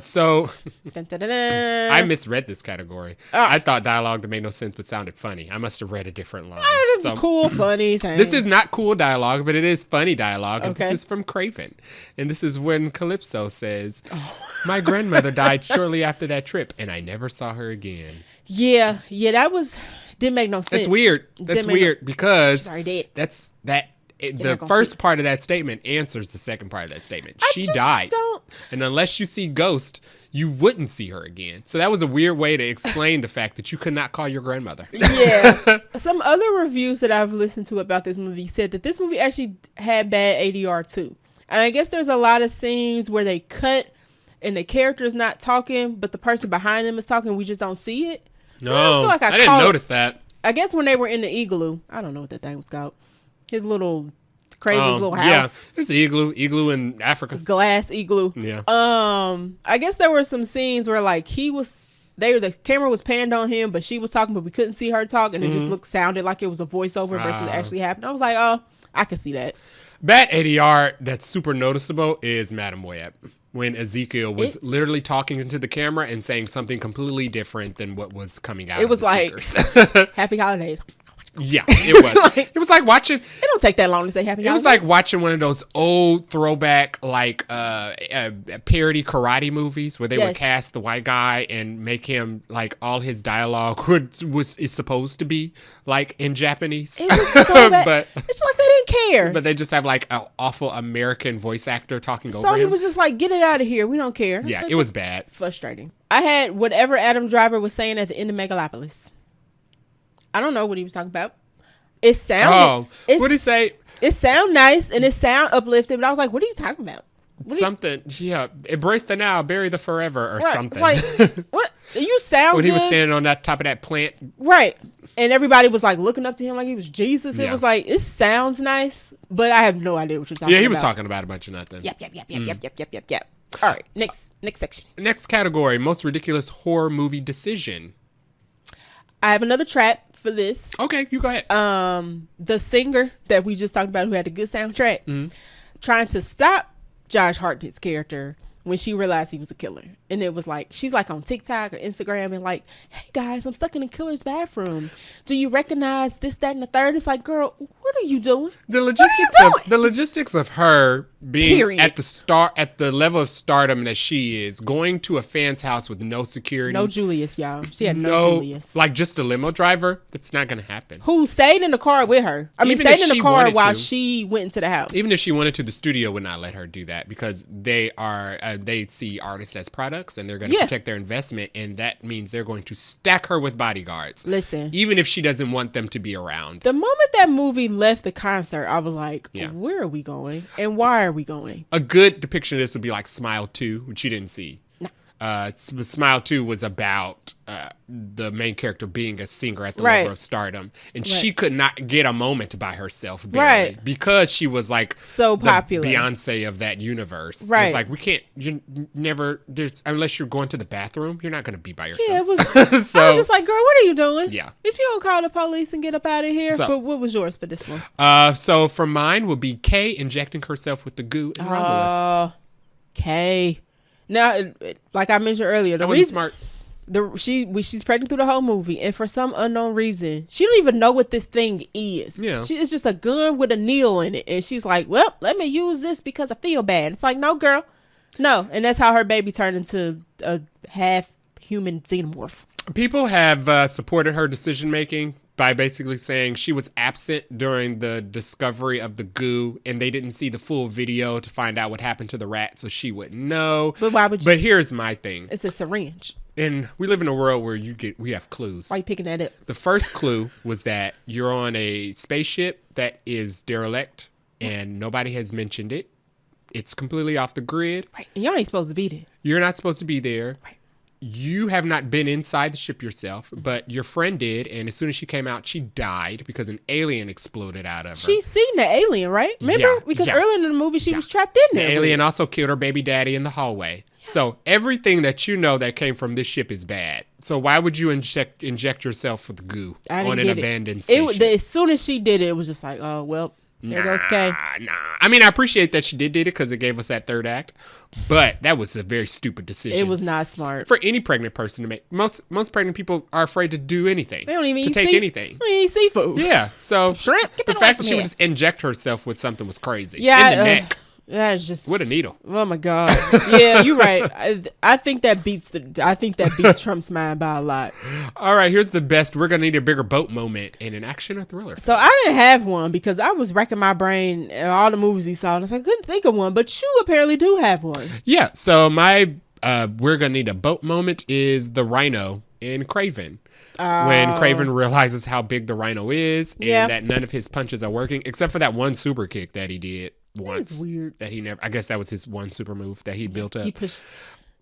So
dun, dun, dun, dun.
I misread this category. I thought dialogue that made no sense but sounded funny. I must have read a different line.
It's cool, funny. Same.
This is not cool dialogue, but it is funny dialogue. And this is from Craven. And this is when Calypso says, my grandmother died shortly after that trip, and I never saw her again.
Yeah, didn't make no sense.
That's weird. That's weird because
that's
the first part of that statement answers the second part of that statement. She died. And unless you see Ghost, you wouldn't see her again. So that was a weird way to explain the fact that you could not call your grandmother.
Yeah. Some other reviews that I've listened to about this movie said that this movie actually had bad ADR too. And I guess there's a lot of scenes where they cut and the character's not talking, but the person behind them is talking. We just don't see it.
No, I didn't notice that.
I guess when they were in the igloo, I don't know what that thing was called. His little crazy little house.
Yeah, it's igloo in Africa.
Glass igloo.
Yeah.
I guess there were some scenes where like the camera was panned on him, but she was talking, but we couldn't see her talk, and it just sounded like it was a voiceover versus actually happened. I was like, oh, I can see that.
Bad ADR that's super noticeable is Madame Web. When Ezekiel was literally talking into the camera and saying something completely different than what was coming out. It was like,
"Happy holidays."
Yeah, it was.
Like,
it was like watching.
It don't take that long to say happy.
It was like watching one of those old throwback like parody karate movies where they would cast the white guy and make him like all his dialogue is supposed to be like in Japanese.
It was so bad.
But
it's like they didn't care.
But they just have like an awful American voice actor talking over
Sony
him.
was just like, get it out of here. We don't care.
Yeah,
like,
it was bad.
Frustrating. I had whatever Adam Driver was saying at the end of Megalopolis. I don't know what he was talking about. It sounded.
Oh, what did he say?
It sound nice and it sound uplifting, but I was like, what are you talking about?
Something. Yeah, embrace the now, bury the forever, or something.
Like, what? You sound
when
good.
He was standing on that top of that plant.
Right. And everybody was like looking up to him like he was Jesus. It was like, it sounds nice, but I have no idea what you're talking about.
Yeah, he was talking about a bunch of nothing.
Yep. All right, next section.
Next category, most ridiculous horror movie decision.
I have another trap for this.
Okay, you go ahead.
The singer that we just talked about who had a good soundtrack, trying to stop Josh Hartnett's character when she realized he was a killer. And it was like, she's like on TikTok or Instagram and like, hey guys, I'm stuck in the killer's bathroom. Do you recognize this, that, and the third? It's like, girl, what are you doing?
The logistics of her being at the level of stardom that she is, going to a fan's house with no security.
No Julius, y'all. She had no Julius.
Like just a limo driver, that's not going to happen.
Who stayed in the car with her. Stayed in the car while she went into the house.
Even if she wanted to, the studio would not let her do that because they are they see artists as products and they're going to protect their investment, and that means they're going to stack her with bodyguards.
Listen,
even if she doesn't want them to be around.
The moment that movie left the concert, I was like, where are we going and why are we going?
A good depiction of this would be like Smile 2, which you didn't see. No. Smile 2 was about the main character being a singer at the level of stardom, and she could not get a moment by herself because she was like
so popular,
Beyonce of that universe.
Right.
It's like we can't. You never. Unless you're going to the bathroom, you're not going to be by yourself.
Yeah, it was. So, I was just like, girl, what are you doing?
Yeah.
If you don't call the police and get up out of here. But what was yours for this one?
So for mine will be Kay injecting herself with the goo in Romulus.
Kay. Now, like I mentioned earlier, the reason
smart.
She's pregnant through the whole movie, and for some unknown reason, she don't even know what this thing is.
Yeah,
it's just a gun with a needle in it, and she's like, "Well, let me use this because I feel bad." It's like, no, girl, no, and that's how her baby turned into a half human xenomorph.
People have supported her decision making by basically saying she was absent during the discovery of the goo and they didn't see the full video to find out what happened to the rat, so she wouldn't know.
But why would you?
But here's my thing.
It's a syringe.
And we live in a world where we have clues.
Why are you picking that up?
The first clue was that you're on a spaceship that is derelict and nobody has mentioned it. It's completely off the grid.
Right. And y'all ain't supposed to be there.
You're not supposed to be there.
Right.
You have not been inside the ship yourself, but your friend did, and as soon as she came out, she died because an alien exploded out of her.
She's seen the alien, right? Remember? Because earlier in the movie, she was trapped in there.
The alien also killed her baby daddy in the hallway. Yeah. So everything that you know that came from this ship is bad. So why would you inject yourself with goo on an abandoned station?
As soon as she did it, it was just like, oh, well, there goes Kay.
I mean, I appreciate that she did it because it gave us that third act. But that was a very stupid decision.
It was not smart
for any pregnant person to make. Most pregnant people are afraid to do anything.
They don't even
take anything.
They eat seafood.
Yeah, so
shrimp.
The fact that she would just inject herself with something was crazy.
Yeah,
in the neck.
Yeah, it's just
what a needle.
Oh my god. Yeah, you're right. I think that beats Trump's mind by a lot.
All right, here's the best. We're gonna need a bigger boat moment in an action or thriller.
So I didn't have one because I was racking my brain at all the movies he saw, and I couldn't think of one. But you apparently do have one.
Yeah. So my we're gonna need a boat moment is the rhino in Craven. When Craven realizes how big the rhino is and that none of his punches are working except for that one super kick that he did once.
That's weird.
That he never. I guess that was his one super move that he built up.
He pushed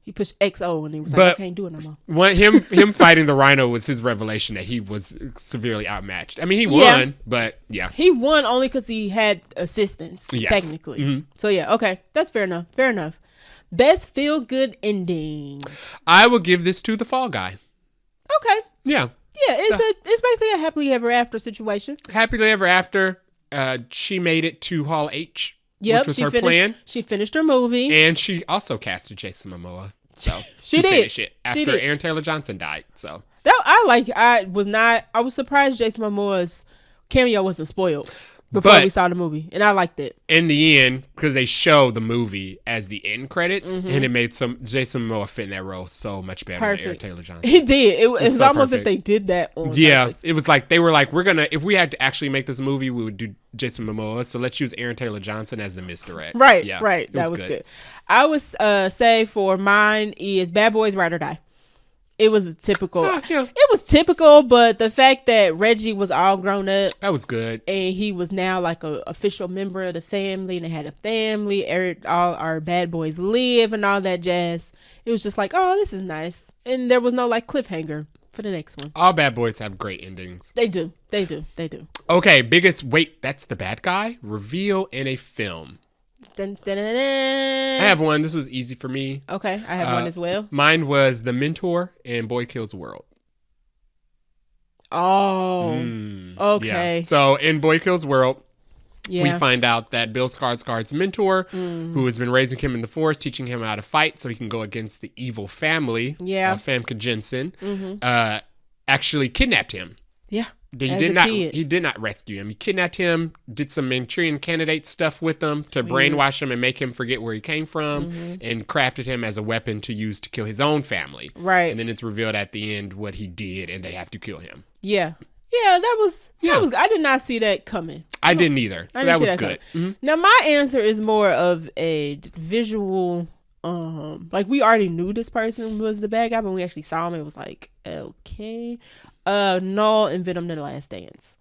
XO and he was like, I can't do it no more.
Him fighting the rhino was his revelation that he was severely outmatched. I mean, he won, but yeah.
He won only because he had assistance, technically. Mm-hmm. So yeah, okay. That's fair enough. Fair enough. Best feel-good ending.
I will give this to the Fall Guy.
Okay.
Yeah.
Yeah, it's basically a happily ever after situation.
Happily ever after. She made it to Hall H.
Yep,
which was her plan.
She finished her movie.
And she also casted Jason Momoa. So
she did
finish it after Aaron Taylor Johnson died. So
I was surprised Jason Momoa's cameo wasn't spoiled before we saw the movie, and I liked it.
In the end, because they show the movie as the end credits, and it made Jason Momoa fit in that role so much better than Aaron Taylor Johnson.
He did. It was so almost perfect. If they did that on purpose.
It was like they were like, if we had to actually make this movie, we would do Jason Momoa. So let's use Aaron Taylor Johnson as the misdirect.
Right, right. That was good. I would say for mine is Bad Boys Ride or Die. It was typical. It was typical, but the fact that Reggie was all grown up.
That was good.
And he was now like a official member of the family, and they had a family. All our bad boys live and all that jazz. It was just like, oh, this is nice. And there was no like cliffhanger for the next one.
All bad boys have great endings.
They do.
Okay, biggest that's the bad guy reveal in a film.
Dun, dun, dun, dun.
I have one. This was easy for me.
Okay, I have one as well.
Mine was The Mentor and Boy Kills the World.
Oh, okay.
Yeah. So in Boy Kills the World, we find out that Bill Skarsgård's mentor, who has been raising him in the force, teaching him how to fight so he can go against the evil family, Famke Jensen, actually kidnapped him.
Yeah.
He did not rescue him. He kidnapped him, did some Manchurian Candidate stuff with him to brainwash him and make him forget where he came from, and crafted him as a weapon to use to kill his own family. Right. And then it's revealed at the end what he did, and they have to kill him. Yeah.
Yeah, that was I did not see that coming.
I didn't either. So that was good.
Now my answer is more of a visual like we already knew this person was the bad guy, but when we actually saw him, it was like, okay. Null and Venom: The Last Dance.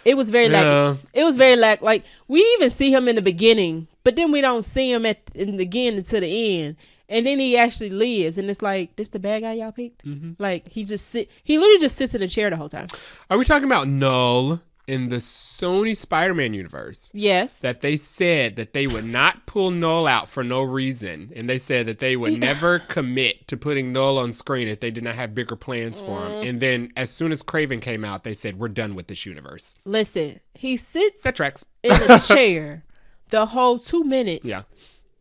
It was very like we even see him in the beginning, but then we don't see him again until the end, and then he actually lives, and it's like, this the bad guy y'all picked? Like he literally just sits in a chair the whole time.
Are we talking about Null in the Sony Spider-Man universe?
Yes.
That they said that they would not pull Null out for no reason. And they said that they would never commit to putting Null on screen if they did not have bigger plans for him. And then as soon as Kraven came out, they said, we're done with this universe.
Listen, he sits
that tracks.
in a chair the whole 2 minutes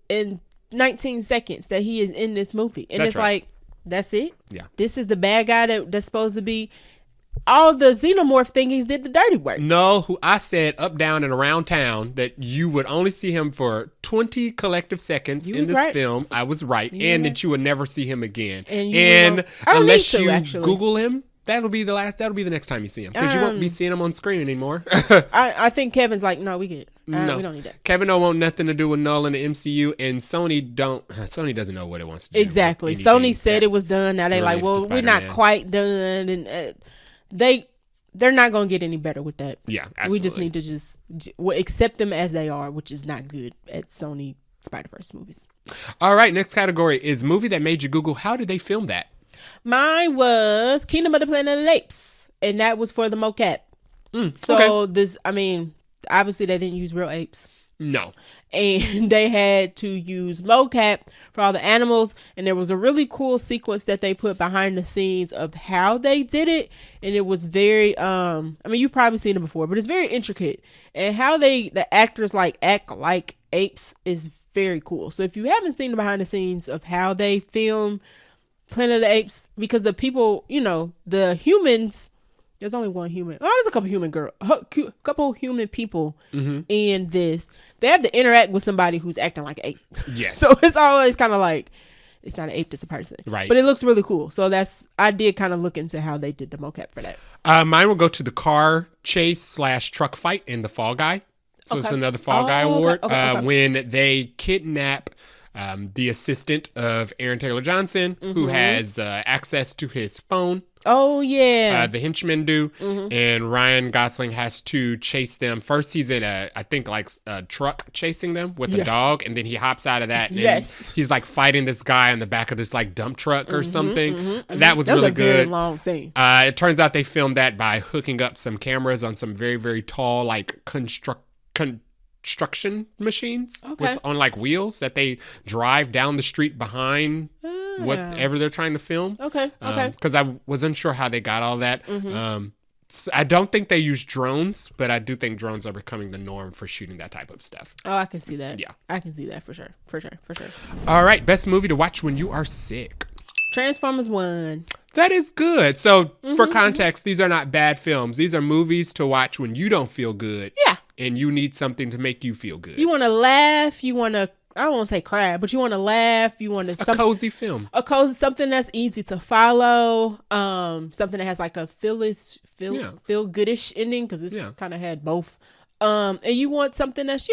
and 19 seconds that he is in this movie. And it's like, that's it? Yeah. This is the bad guy that's supposed to be... All the xenomorph thingies did the dirty work.
No, who I said up, down, and around town that you would only see him for 20 collective seconds in this film. I was right. And that you would never see him again. And unless you Google him, that'll be the next time you see him. Because you won't be seeing him on screen anymore.
I think Kevin's like, no, we get it. No, we don't need that.
Kevin don't want nothing to do with Null in the MCU, and Sony doesn't know what it wants to do.
Exactly. Sony said it was done. Now they like, well, we're not quite done, and they're not gonna get any better with that.
Yeah, absolutely.
We just need to just accept them as they are, which is not good at Sony Spider-Verse movies.
All right, next category is movie that made you Google, how did they film that?
Mine was Kingdom of the Planet of the Apes, and that was for the mocap. This, I mean, obviously they didn't use real apes.
No.
And they had to use mocap for all the animals. And there was a really cool sequence that they put behind the scenes of how they did it. And it was very, I mean, you've probably seen it before, but it's very intricate. And how the actors like act like apes is very cool. So if you haven't seen the behind the scenes of how they film Planet of the Apes, because the people, the humans, there's only one human. Oh, there's a couple human people in this. They have to interact with somebody who's acting like an ape.
Yes.
So it's always kind of like, it's not an ape, it's a person.
Right.
But it looks really cool. So I did kind of look into how they did the mocap for that.
Mine will go to the car chase / truck fight in The Fall Guy. So it's another Fall Guy award. Okay. When they kidnap the assistant of Aaron Taylor Johnson, who has access to his phone.
Oh, yeah.
The henchmen do. And Ryan Gosling has to chase them. First, he's in a truck chasing them with a dog. And then he hops out of that. And he's like fighting this guy on the back of this like dump truck or something. That was really good.
Very long scene.
It turns out they filmed that by hooking up some cameras on some very, very tall like construction machines on like wheels that they drive down the street behind whatever they're trying to film. Because I was unsure how they got all that. I don't think they use drones, but I do think drones are becoming the norm for shooting that type of stuff.
Oh, I can see that.
Yeah,
I can see that for sure.
All right, best movie to watch when you are sick.
Transformers 1.
That is good. So for context, these are not bad films. These are movies to watch when you don't feel good.
Yeah.
And you need something to make you feel good.
You want to laugh. You want to, I don't want to say cry, but you want to laugh. You want to...
A cozy film.
Something that's easy to follow. Something that has like a feel goodish ending, because this kind of had both. And you want something that's,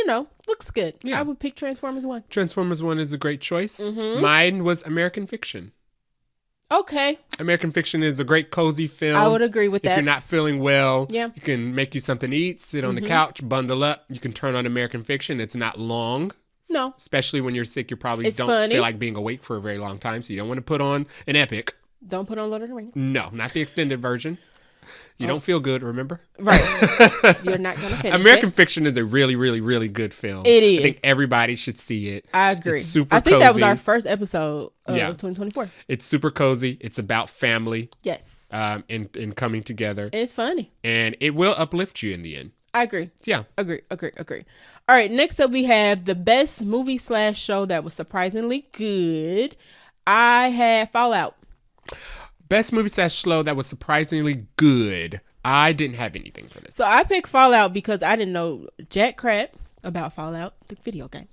looks good. Yeah. I would pick Transformers 1.
Transformers 1 is a great choice. Mine was American Fiction.
Okay.
American Fiction is a great cozy film.
I would agree with that.
If you're not feeling well, you can make you something to eat, sit on the couch, bundle up. You can turn on American Fiction. It's not long.
No.
Especially when you're sick, you probably don't feel like being awake for a very long time, so you don't want to put on an epic.
Don't put on Lord of the Rings.
No, not the extended version. You don't feel good, remember?
Right. You're not going to finish
American Fiction is a really, really, really good film.
It is.
I think everybody should see it.
I agree.
It's super cozy.
I think that was our first episode of 2024.
It's super cozy. It's about family.
Yes.
And coming together.
It's funny.
And it will uplift you in the end.
I agree.
Yeah.
Agree. All right. Next up, we have the best movie/show that was surprisingly good. I had Fallout.
Best movie/show that was surprisingly good. I didn't have anything for this.
So I picked Fallout because I didn't know jack crap about Fallout, the video game.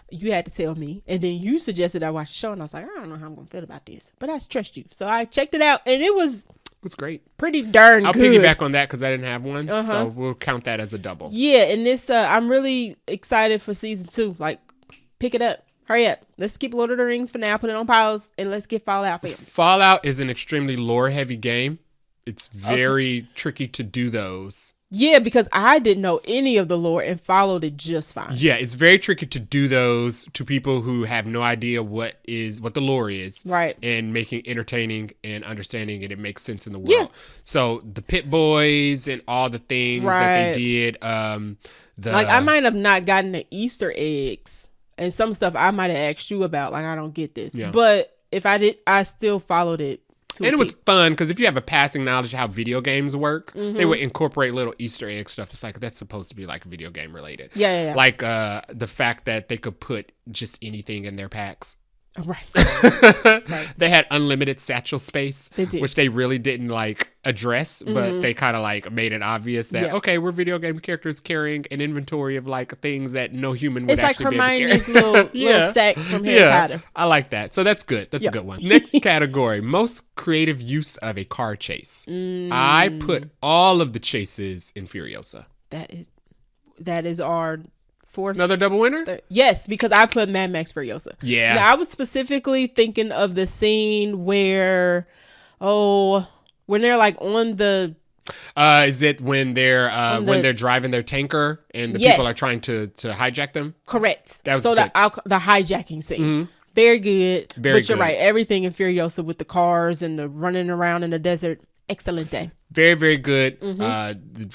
You had to tell me. And then you suggested I watch the show, and I was like, I don't know how I'm going to feel about this. But I trust you. So I checked it out, and it was
great.
Pretty darn good.
I'll piggyback on that because I didn't have one. So we'll count that as a double.
Yeah, and this, I'm really excited for season 2. Like, pick it up. Hurry up. Let's skip Lord of the Rings for now. Put it on pause. And let's get Fallout filmed.
Fallout is an extremely lore-heavy game. It's very tricky to do those.
Yeah, because I didn't know any of the lore and followed it just fine.
Yeah, it's very tricky to do those to people who have no idea what the lore is.
Right.
And making entertaining and understanding it makes sense in the world. Yeah. So the Pit Boys and all the things that they did. I might have not gotten the Easter eggs. And some stuff I might have asked you about, like, I don't get this. Yeah. But if I did, I still followed it. And it was fun because if you have a passing knowledge of how video games work, they would incorporate little Easter egg stuff. It's like, that's supposed to be like video game related.
Yeah.
Like the fact that they could put just anything in their packs.
Right.
They had unlimited satchel space, which they really didn't like address, but they kind of like made it obvious that okay, we're video game characters carrying an inventory of like things that no human would actually be able to carry. It's like Hermione's little sack from Harry Potter. I like that. So that's good. That's a good one. Next category: most creative use of a car chase. I put all of the chases in Furiosa.
That is our fourth.
Another double winner?
Yes, because I put Mad Max Furiosa.
Yeah.
Now, I was specifically thinking of the scene where, when they're like on the...
is it when they're driving their tanker and the people are trying to hijack them?
Correct.
That was
so
good.
The hijacking scene. Very good. But you're right. Everything in Furiosa with the cars and the running around in the desert. Excellent day.
Very, very good.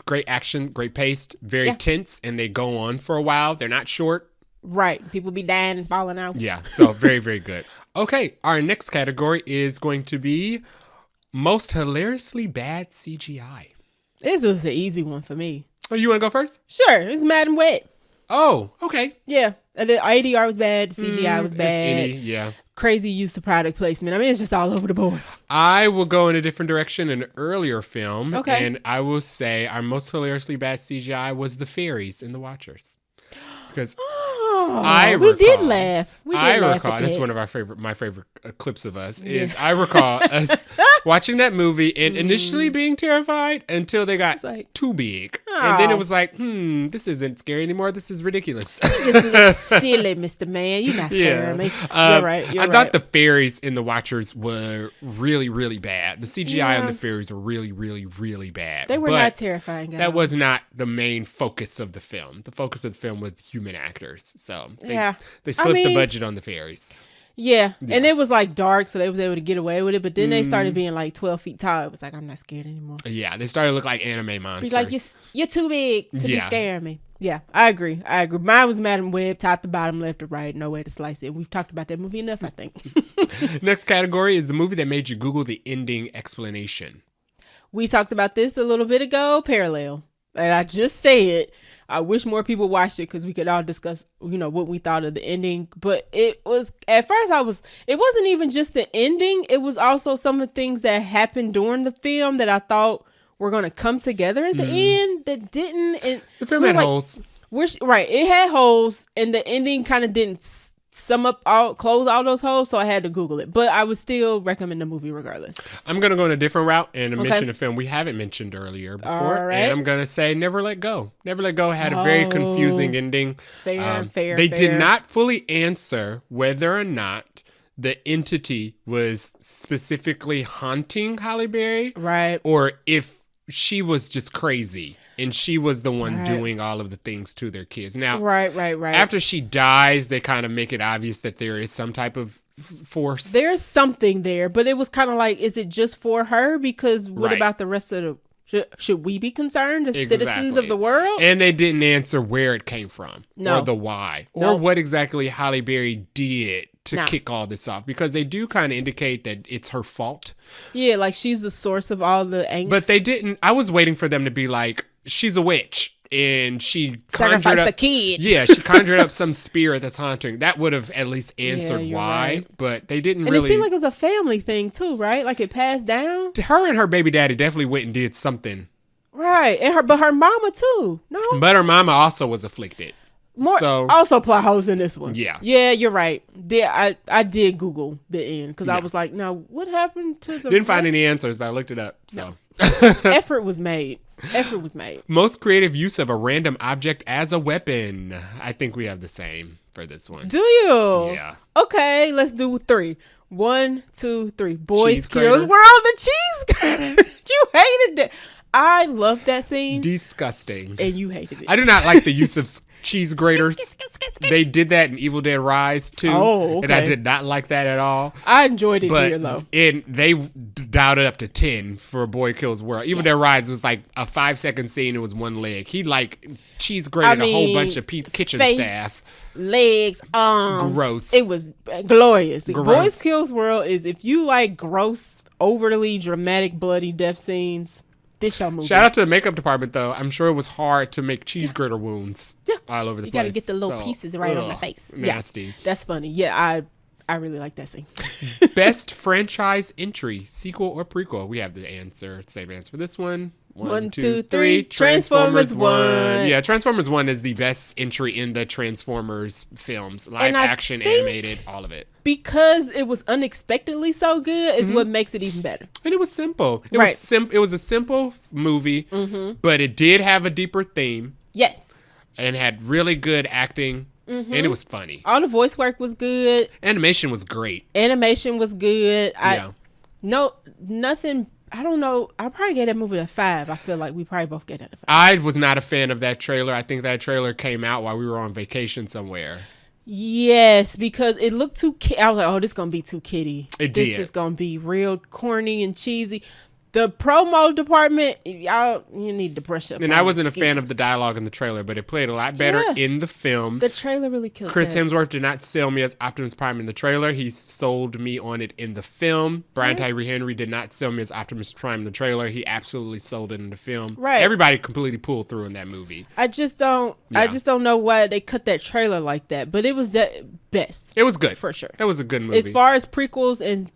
Great action, great pace, very tense, and they go on for a while. They're not short.
Right. People be dying and falling out.
Yeah. So very, very good. Okay. Our next category is going to be most hilariously bad CGI.
This is an easy one for me.
Oh, you want to go first?
Sure. It's Mad and Wet.
Oh, okay.
Yeah. The ADR was bad. The CGI was bad.
Yeah.
Crazy use of product placement. I mean, it's just all over the board.
I will go in a different direction, an earlier film.
Okay.
And I will say our most hilariously bad CGI was the fairies in The Watchers. Because
we did laugh.
I recall, that's one of my favorite clips of us, is I recall us watching that movie and initially being terrified until they got too big. And then it was like, this isn't scary anymore. This is ridiculous.
You just look silly, Mr. Man. You're not scaring me. You're right. I
thought the fairies in The Watchers were really, really bad. The CGI on the fairies were really, really, really bad.
They were not terrifying, guys.
That was not the main focus of the film. The focus of the film was human actors. So they slipped the budget on the fairies.
Yeah. And it was like dark, so they was able to get away with it. But then they started being like 12 feet tall. It was like, I'm not scared anymore.
Yeah, they started to look like anime monsters.
Like, you're too big to be scaring me. Yeah, I agree. Mine was Madam Web, top to bottom, left to right, no way to slice it. We've talked about that movie enough, I think.
Next category is the movie that made you Google the ending explanation.
We talked about this a little bit ago, Parallel. And I just said, I wish more people watched it because we could all discuss, what we thought of the ending. But it was, at first it wasn't even just the ending. It was also some of the things that happened during the film that I thought were going to come together at the end that didn't. And
the film had holes.
Right. It had holes, and the ending kind of didn't close all those holes, so I had to Google it. But I would still recommend the movie regardless.
I'm going to go in a different route and mention a film we haven't mentioned earlier before. Right. And I'm going to say Never Let Go. Never Let Go had a very confusing ending. They did not fully answer whether or not the entity was specifically haunting Halle Berry.
Right.
Or if she was just crazy and she was the one doing all of the things to their kids. Now,
right.
After she dies, they kind of make it obvious that there is some type of force.
There's something there, but it was kind of like, is it just for her? Because what about the rest of the... Should we be concerned as citizens of the world?
And they didn't answer where it came from or the why or what exactly Halle Berry did to kick all this off, because they do kind of indicate that it's her fault.
Yeah, like she's the source of all the angst.
But they didn't. I was waiting for them to be like, she's a witch and she
sacrificed the kid.
Yeah, she conjured up some spirit that's haunting. That would have at least answered why,
right.
But they didn't
and
really.
It seemed like it was a family thing too, right? Like it passed down.
Her and her baby daddy definitely went and did something.
Right, and but her mama too. No,
but her mama also was afflicted.
Also plot holes in this one.
Yeah,
you're right. I did Google the end because I was like, now what happened to the
didn't find any answers, but I looked it up. So
effort was made.
Most creative use of a random object as a weapon. I think we have the same for this one.
Do you?
Yeah.
Okay, let's do 3. 1, 2, 3. Boys, Girls World, the cheese grater. You hated that. I loved that scene.
Disgusting.
And you hated it.
I do not like the use of cheese graters. They did that in Evil Dead Rise too.
Oh, okay.
And I did not like that at all.
I enjoyed it here though.
And they dialed it up to 10 for Boy Kills World. Evil Dead Rise was like a 5-second scene. It was one leg. He cheese grated a whole bunch of kitchen staff.
Legs, arms.
Gross.
It was glorious. Boys Kills World is, if you like gross, overly dramatic, bloody death scenes, this show movie.
Shout out to the makeup department though. I'm sure it was hard to make cheese grater wounds all over the place.
You gotta get the little pieces right on the face.
Nasty.
Yeah, that's funny. Yeah, I really like that scene.
Best franchise entry, sequel or prequel? We have the answer. Same answer for this one. 1, 2, 3. Transformers 1. Yeah, Transformers 1 is the best entry in the Transformers films. Live action, animated, all of it.
Because it was unexpectedly so good is what makes it even better.
And it was simple. It was a simple movie, but it did have a deeper theme.
Yes.
And had really good acting. And it was funny.
All the voice work was good.
Animation was great.
Nothing. I don't know. I probably gave that movie a 5. I feel like we probably both gave that a 5.
I was not a fan of that trailer. I think that trailer came out while we were on vacation somewhere.
Yes, because it looked too I was like, oh, this is going to be too kiddie. This is going to be real corny and cheesy. The promo department, you need to brush up.
And I wasn't a fan of the dialogue in the trailer, but it played a lot better in the film.
The trailer really killed
Chris Hemsworth did not sell me as Optimus Prime in the trailer. He sold me on it in the film. Brian Tyree Henry did not sell me as Optimus Prime in the trailer. He absolutely sold it in the film.
Right.
Everybody completely pulled through in that movie.
I just don't know why they cut that trailer like that, but it was the best.
It was good.
For sure.
It was a good movie.
As far as prequels and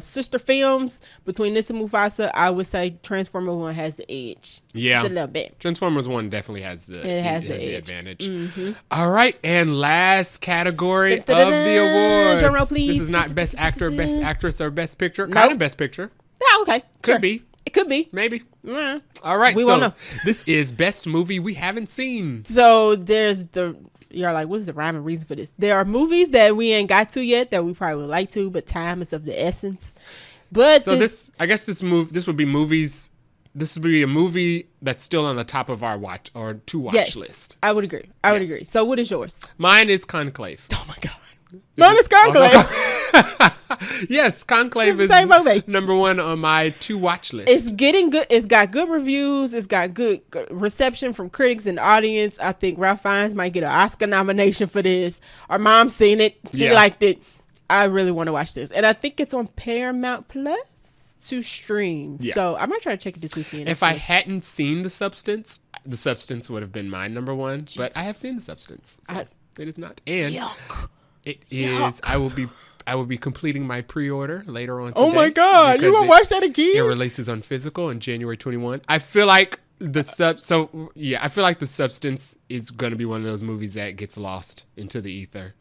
sister films between this and Mufasa, I would say Transformers 1 has the edge.
Yeah.
Just a little bit.
Transformers 1 definitely has the advantage.
Mm-hmm.
All right. And last category of the awards.
Drum roll, please.
This is not Best Actor, Best Actress, or Best Picture.
Nope.
Kind of Best Picture.
Oh, okay.
Could be.
It could be.
Maybe.
Mm.
All right.
We won't know.
This is Best Movie We Haven't Seen.
So you're like, what's the rhyme and reason for this? There are movies that we ain't got to yet that we probably would like to, but time is of the essence. But
so this would be movies. This would be a movie that's still on the top of our watch list.
I would agree. I would agree. So what is yours?
Mine is Conclave.
Oh my God. Mine is Conclave.
Yes, Conclave is number 1 on my to watch list.
It's getting good. It's got good reviews. It's got good reception from critics and audience. I think Ralph Fiennes might get an Oscar nomination for this. Our mom seen it. She liked it. I really want to watch this. And I think it's on Paramount Plus to stream. Yeah. So I might try to check it this weekend.
If I hadn't seen The Substance, The Substance would have been my number one, Jesus. But I have seen The Substance. So it is not. And it is. I will be completing my pre-order later on today.
Oh my God! You gonna watch that again?
It releases on physical on January 21. I feel like I feel like The Substance is gonna be one of those movies that gets lost into the ether.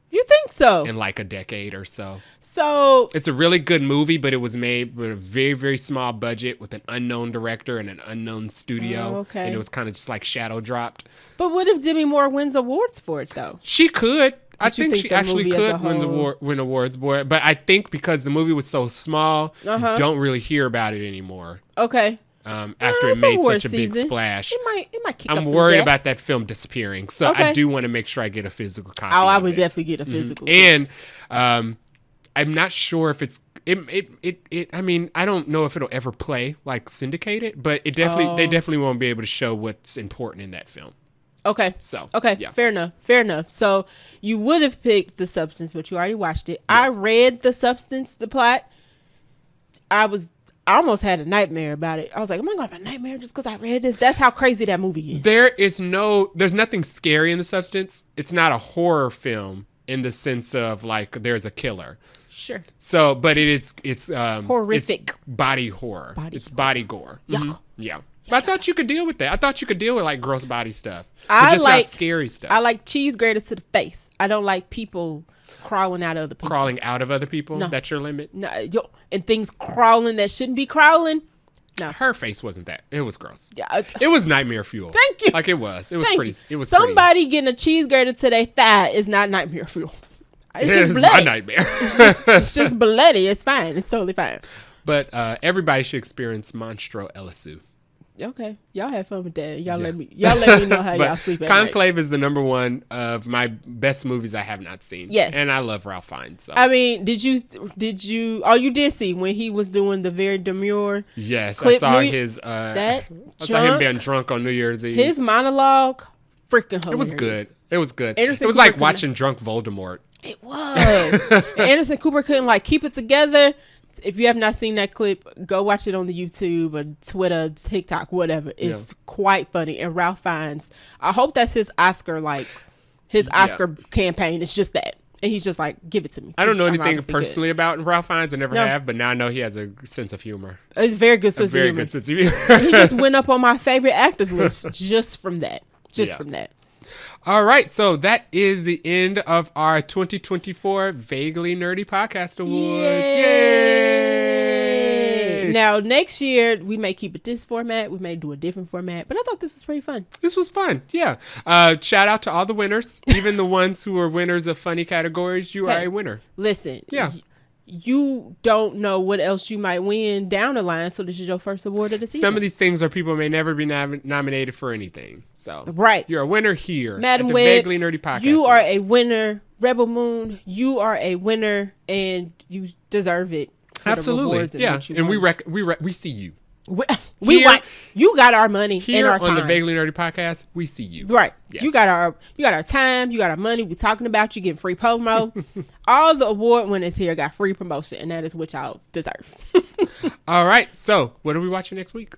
You think so?
In like a decade or so.
So
it's a really good movie, but it was made with a very, very small budget with an unknown director and an unknown studio.
Oh, okay.
And it was kind of just like shadow dropped.
But what if Demi Moore wins awards for it though?
She could. I think she actually could win awards for it. But I think because the movie was so small, you don't really hear about it anymore.
Okay.
After it made such a big splash.
It might kick up
I'm
some
worried
dust.
about that film disappearing. So I do want to make sure I get a physical copy.
Oh, I would definitely get a physical.
And I'm not sure if it's I mean, I don't know if it'll ever play like syndicated, but they definitely won't be able to show what's important in that film.
Okay.
So
yeah. Fair enough. So you would have picked The Substance, but you already watched it. Yes. I read The Substance, the plot. I almost had a nightmare about it. I was like, am I going to have a nightmare just because I read this? That's how crazy that movie is.
There's nothing scary in The Substance. It's not a horror film in the sense of like there's a killer.
Sure.
So, but it's
horrific.
It's body horror. Body gore. Mm-hmm. Yeah. But I thought you could deal with that. I thought you could deal with like gross body stuff. Not scary stuff.
I like cheese graters to the face. I don't like people crawling out of other people.
Crawling out of other people?
No.
That's your limit?
No, and things crawling that shouldn't be crawling. No.
Her face wasn't that. It was gross.
Yeah.
It was nightmare fuel.
Thank you.
Like it was. It was
Thank
pretty.
You.
It was
Somebody getting a cheese grater to their thigh is not nightmare fuel. It's just bloody.
My nightmare.
it's just bloody. It's fine. It's totally fine.
But everybody should experience Monstro Elisu.
Okay, y'all have fun with that. Y'all let me know how y'all sleep at
Conclave
night.
is the number one of my best movies I have not seen.
Yes,
and I love Ralph Fiennes. So.
I mean, did you? Oh, you did see when he was doing the very demure.
Yes, I saw his. I saw him being drunk on New Year's Eve.
His monologue, freaking hilarious.
It was good. It was good.
Anderson
it was
Cooper
like watching drunk Voldemort.
It was. And Anderson Cooper couldn't like keep it together. If you have not seen that clip, go watch it on the YouTube or Twitter, TikTok, whatever. It's quite funny. And Ralph Fiennes, I hope that's his Oscar campaign. It's just that. And he's just like, give it to me.
I don't know anything personally about Ralph Fiennes. I never have, but now I know he has a sense of humor.
It's a very good sense of humor.
Good sense of humor.
He just went up on my favorite actors list just from that. From that.
All right, so that is the end of our 2024 Vaguely Nerdy Podcast Awards. Yay!
Now, next year, we may keep it this format. We may do a different format, but I thought this was pretty fun.
This was fun, yeah. Shout out to all the winners, even the ones who are winners of funny categories. You are a winner.
Listen.
Yeah.
You don't know what else you might win down the line, so this is your first award of the season.
Some of these things are people may never be nominated for anything. So
you're
a winner here
Madam
at the
Webb,
Vaguely Nerdy Podcast.
You are a winner. Rebel Moon, you are a winner, and you deserve it.
Absolutely, yeah. And we see you.
We want you got our money
here
and our time.
On the Vaguely Nerdy Podcast. We see you,
right?
Yes.
You got our time, you got our money. We're talking about you getting free promo. All the award winners here got free promotion, and that is what y'all deserve.
All right, so what are we watching next week?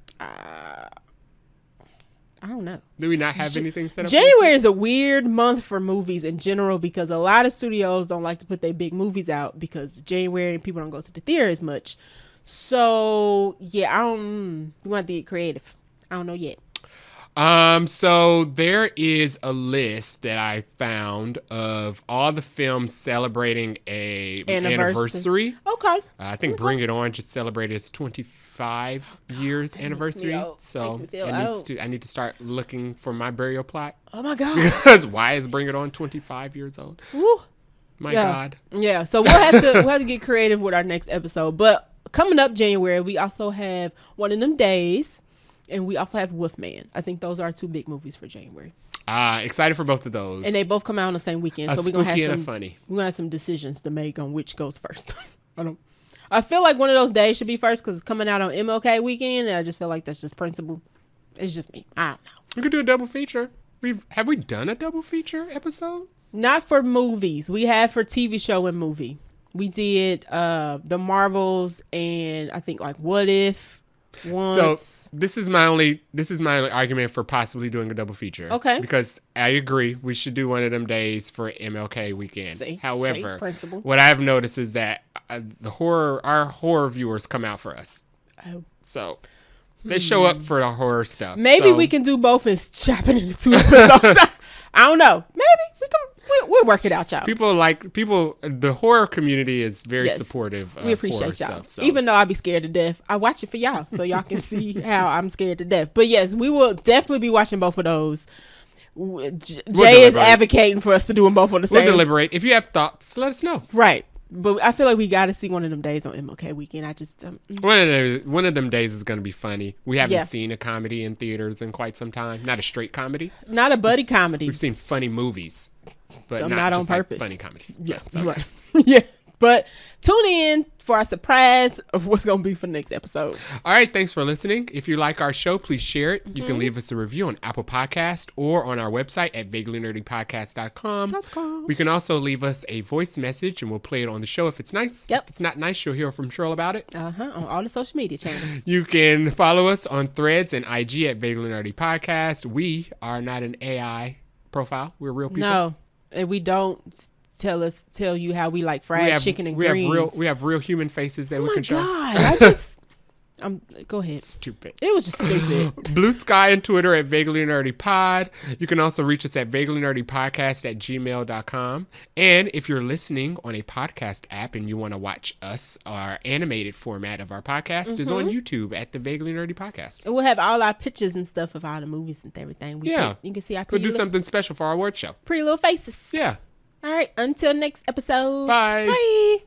I don't know.
Do we not have anything set up?
January is a weird month for movies in general because a lot of studios don't like to put their big movies out because January people don't go to the theater as much. So yeah, we want to get creative. I don't know yet.
So there is a list that I found of all the films celebrating a anniversary.
Okay.
I think Bring It On just celebrated its 25 years anniversary. So I need to start looking for my burial plot.
Oh my God.
Because why is Bring It On 25 years old?
Woo.
My God.
Yeah. So we'll have to get creative with our next episode. But coming up January, we also have One of Them Days. And we also have Wolfman. I think those are our two big movies for January.
Excited for both of those.
And they both come out on the same weekend. So we're gonna have some decisions to make on which goes first. I feel like one of those days should be first because it's coming out on MLK weekend, and I just feel like that's just principle. It's just me. I don't know.
We could do a double feature. Have we done a double feature episode?
Not for movies. We have for TV show and movie. We did The Marvels and I think like What If. Once.
So this is my only argument for possibly doing a double feature.
Okay.
Because I agree we should do one of them days for MLK weekend. However,
principle.
what I've noticed is that our horror viewers come out for us.
Oh.
So they show up for the horror stuff.
Maybe we can do both and chop it into 2 episodes. I don't know. Maybe we can. We'll work it out, y'all.
The horror community is very supportive.
We appreciate y'all.
Stuff, so.
Even though I be scared to death, I watch it for y'all so y'all can see how I'm scared to death. But yes, we will definitely be watching both of those. Jay is advocating for us to do them both on the same.
We'll deliberate. If you have thoughts, let us know.
Right. But I feel like we got to see one of them days on MLK weekend. I just
one of them days is going to be funny. We haven't seen a comedy in theaters in quite some time. Not a straight comedy.
Not a buddy comedy.
We've seen funny movies, but
some
not
on purpose.
Like funny comedies.
Yeah, right. Yeah. But tune in for our surprise of what's going to be for the next episode.
All right. Thanks for listening. If you like our show, please share it. You can leave us a review on Apple Podcast or on our website at vaguelynerdypodcast.com. We can also leave us a voice message and we'll play it on the show if it's nice.
Yep.
If it's not nice, you'll hear from Cheryl about it.
On all the social media channels.
You can follow us on Threads and IG at Vaguely Nerdy Podcast. We are not an AI profile. We're real people.
No. And we don't tell you how we like fried chicken and greens.
We have real human faces that we can show.
Oh my God. Go ahead.
Stupid.
It was just stupid.
Blue Sky and Twitter at Vaguely Nerdy Pod. You can also reach us at vaguelynerdypodcast@gmail.com. And if you're listening on a podcast app and you want to watch us, our animated format of our podcast is on YouTube at the Vaguely Nerdy Podcast.
And we'll have all our pictures and stuff of all the movies and everything. You can see our
pretty We'll do something special for our award show.
Pretty little faces.
Yeah.
All right. Until next episode.
Bye.
Bye.